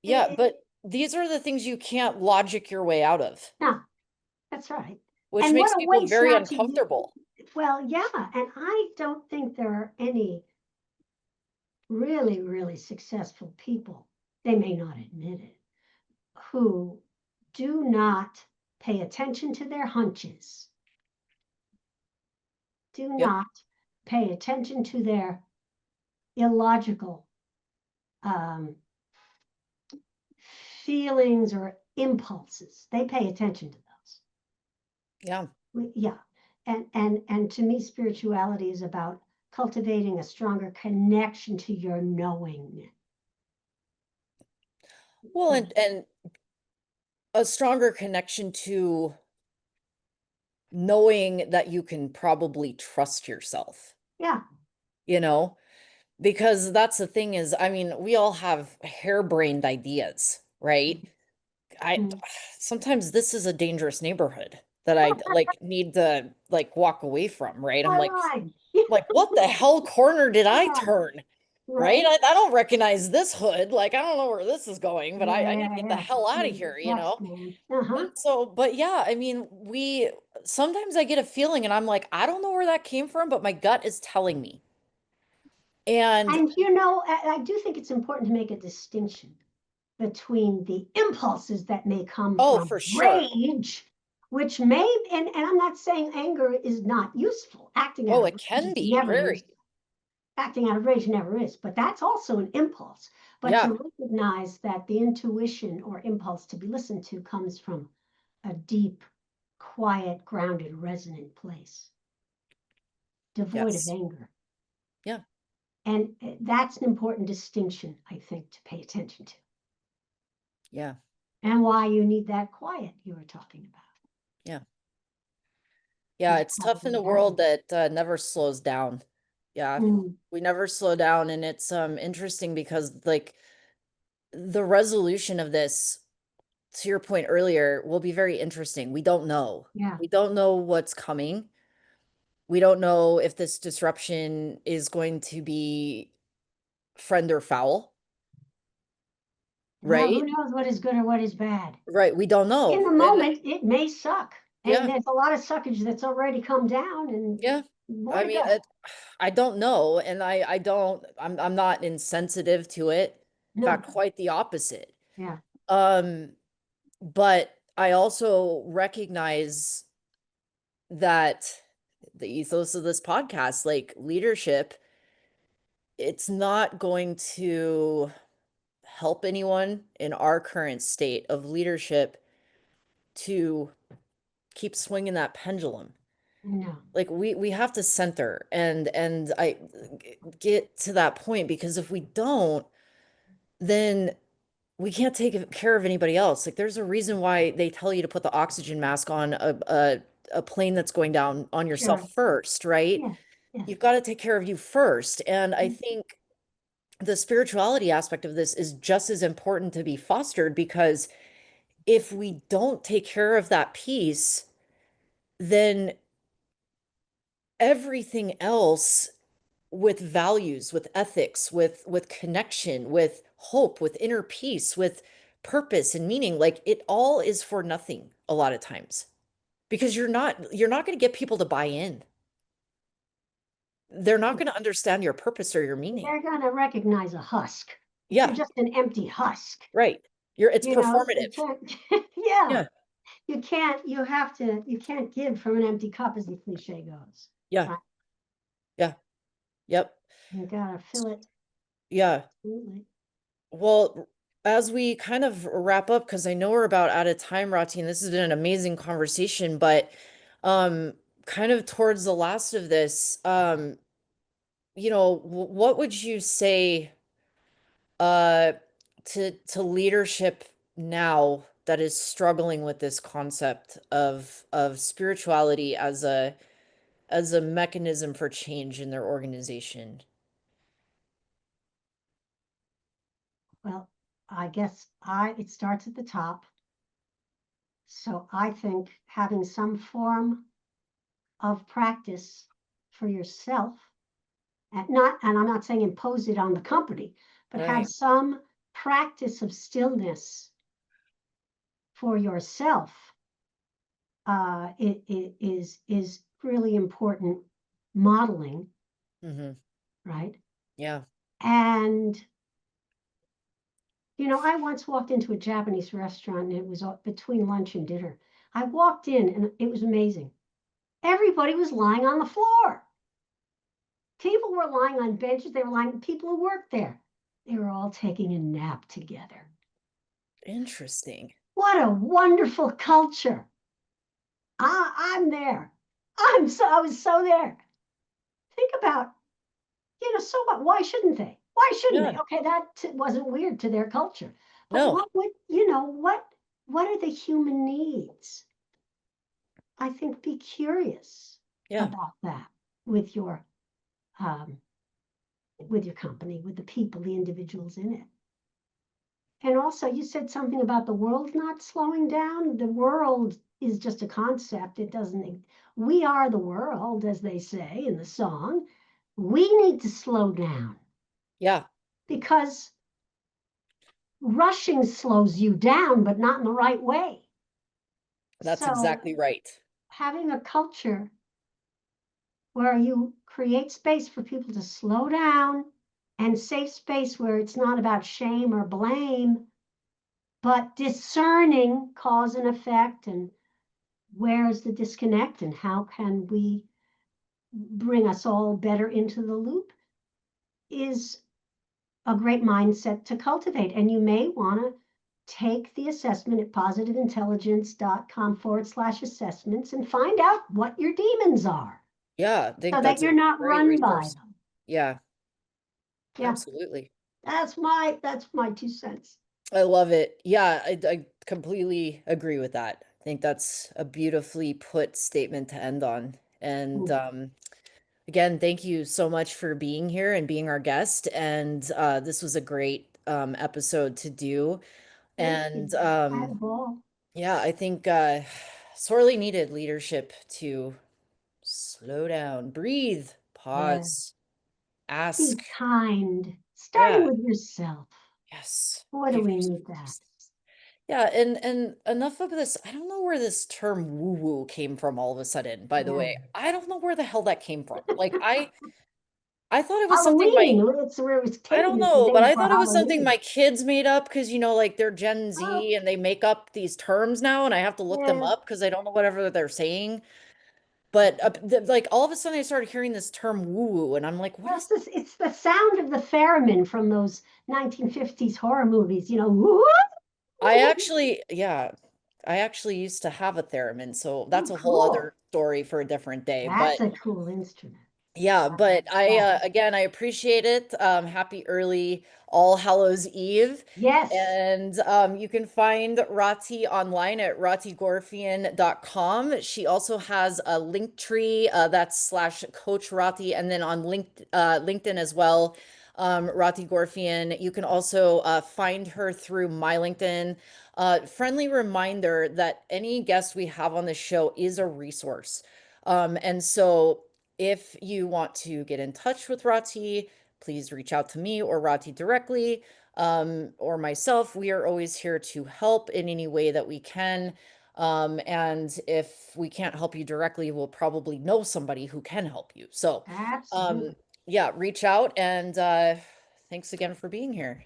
Yeah, but these are the things you can't logic your way out of, No, that's right. which And what makes a people waste very not to use. uncomfortable. Well, yeah, and I don't think there are any really, really successful people, they may not admit it, who do not pay attention to their hunches, do Yep. not pay attention to their illogical feelings or impulses. They pay attention to those. Yeah. Yeah. And to me, spirituality is about cultivating a stronger connection to your knowing. Well, and a stronger connection to knowing that you can probably trust yourself, Yeah. you know? Because that's the thing is, I mean, we all have harebrained ideas, right? I Mm. sometimes this is a dangerous neighborhood that I like need to like walk away from, right? I'm Why like, line? what the hell corner did I Yeah. turn? Right? Right. I don't recognize this hood. Like, I don't know where this is going, but I need Yeah, to get the yeah. hell out of Change the here, you text, know? man. Uh-huh. And so, but yeah, I mean, sometimes I get a feeling and I'm like, I don't know where that came from, but my gut is telling me. And And I do think it's important to make a distinction between the impulses that may come oh, from for sure. rage, which may, and I'm not saying anger is not useful. Acting out Oh, of it rage can is be never very. useful. Acting out of rage never is, but that's also an impulse. But Yeah. to recognize that the intuition or impulse to be listened to comes from a deep, quiet, grounded, resonant place, devoid of Yes. anger. Yeah. And that's an important distinction, I think, to pay attention to. Yeah. And why you need that quiet you were talking about. Yeah. Yeah, Is it's tough in probably a happening. world that never slows down. Yeah. Mm, We never slow down, and it's interesting because like the resolution of this, to your point earlier, will be very interesting. We don't know. yeah. We don't know what's coming. We don't know if this disruption is going to be friend or foul, Well, who right? knows what is good or what is bad? Right. We don't In know. the And moment, it may suck. And yeah, there's a lot of suckage that's already come down and yeah. more I to mean, go. I don't know, and I don't. I'm not insensitive to it. In No. fact, quite the opposite. Yeah. Um, but I also recognize that the ethos of this podcast, like leadership, it's not going to help anyone in our current state of leadership to keep swinging that pendulum. No. Like we have to center and I get to that point, because if we don't, then we can't take care of anybody else. Like there's a reason why they tell you to put the oxygen mask on a plane that's going down on Sure. yourself first, right? Yeah. Yeah. You've got to take care of you first. And I Mm, think the spirituality aspect of this is just as important to be fostered, because if we don't take care of that piece, then everything else, with values, with ethics, with connection, with hope, with inner peace, with purpose and meaning, like it all is for nothing a lot of times, because you're not going to get people to buy in. They're not going to understand your purpose or your meaning. they're going to recognize a husk. You're Yeah, just an empty husk. right. It's You know, you performative. can't, Yeah. Yeah. You can't give from an empty cup, as the cliche goes. Yeah. Right? Yeah. Yep. You gotta fill it. Yeah. Absolutely. Well, as we kind of wrap up, because I know we're about out of time, Rati, and this has been an amazing conversation, but um, kind of towards the last of this, what would you say uh to leadership now that is struggling with this concept of spirituality as a mechanism for change in their organization? Well, I guess it starts at the top. So I think having some form of practice for yourself, and I'm not saying impose it on the company, but have Right. some practice of stillness for yourself, it is really important modeling, Mm-hmm. right? Yeah. And I once walked into a Japanese restaurant, and it was between lunch and dinner. I walked in and it was amazing. Everybody was lying on the floor. People were lying on benches. They were lying, people who worked there. They were all taking a nap together. Interesting. What a wonderful culture. I'm there. I was so there. Think about, so what? Why shouldn't they? Why shouldn't Yeah. they? Okay, that wasn't weird to their culture. But No. what would, what are the human needs? I think be curious Yeah. about that with um, with your company, with the people, the individuals in it. And also, you said something about the world not slowing down. The world is just a concept. It doesn't, we are the world, as they say in the song. We need to slow down Yeah. because rushing slows you down, but not in the right way. That's So, exactly right. having a culture where you create space for people to slow down and safe space where it's not about shame or blame, but discerning cause and effect, and where's the disconnect and how can we bring us all better into the loop, is a great mindset to cultivate. And you may want to take the assessment at positiveintelligence.com/assessments and find out what your demons are Yeah, I think so that that's you're a not great run by resource. them. Yeah, Yeah, absolutely. that's my 2 cents. I love it. Yeah, I completely agree with that. I think that's a beautifully put statement to end on. And Ooh, again, thank you so much for being here and being our guest. And this was a great episode to do. thank you. And I had a ball. yeah, I think sorely needed leadership to slow down, breathe, Yeah. pause, ask. Be kind, starting Yeah, with yourself. yes. Boy, do Give we yourself need that. grace. Yeah, and enough of this. I don't know where this term woo-woo came from all of a sudden, by the Yeah. way. I don't know where the hell that came from. Like I thought it was something Halloween, it's where it was I taken don't is the know, day but I before thought it was something Halloween. my kids made up because like they're Gen Oh, Z and they make up these terms now and I have to look them yeah. up because I don't know whatever they're saying. But like all of a sudden I started hearing this term woo-woo and I'm like, what is It's the sound of the theremin from those 1950s horror movies, woo! Yeah, I actually used to have a theremin, so Oh, that's a whole cool. other story for a different day. But That's a cool instrument. yeah, I but like that. again I appreciate it. Happy early All Hallows Eve. Yes. And you can find Rahti online at rahtigorfien.com. She also has a link tree that's slash Coach Rahti, and then on LinkedIn as well, Rahti Gorfien. You can also find her through my LinkedIn. Friendly reminder that any guest we have on the show is a resource. And so if you want to get in touch with Rahti, please reach out to me or Rahti directly, or myself. We are always here to help in any way that we can. And if we can't help you directly, we'll probably know somebody who can help you. So, um, Absolutely. yeah, reach out and thanks again for being here.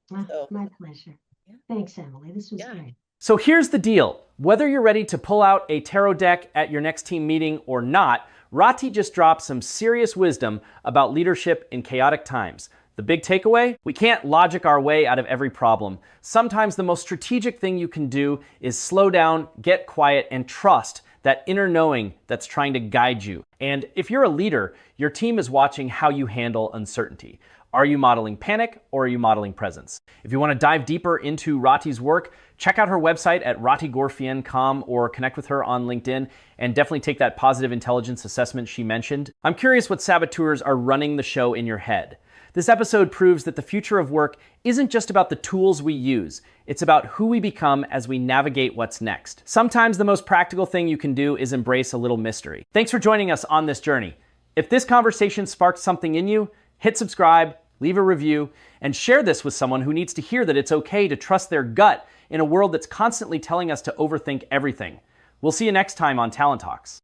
So, My pleasure. yeah, Thanks, Emily. This was yeah, great. So here's the deal. Whether you're ready to pull out a tarot deck at your next team meeting or not, Rahti just dropped some serious wisdom about leadership in chaotic times. The big takeaway? We can't logic our way out of every problem. Sometimes the most strategic thing you can do is slow down, get quiet, and trust that inner knowing that's trying to guide you. And if you're a leader, your team is watching how you handle uncertainty. Are you modeling panic or are you modeling presence? If you want to dive deeper into Rahti's work, check out her website at rahtigorfien.com or connect with her on LinkedIn and definitely take that positive intelligence assessment she mentioned. I'm curious what saboteurs are running the show in your head. This episode proves that the future of work isn't just about the tools we use. It's about who we become as we navigate what's next. Sometimes the most practical thing you can do is embrace a little mystery. Thanks for joining us on this journey. If this conversation sparked something in you, hit subscribe, leave a review, and share this with someone who needs to hear that it's okay to trust their gut in a world that's constantly telling us to overthink everything. We'll see you next time on Talent Talks.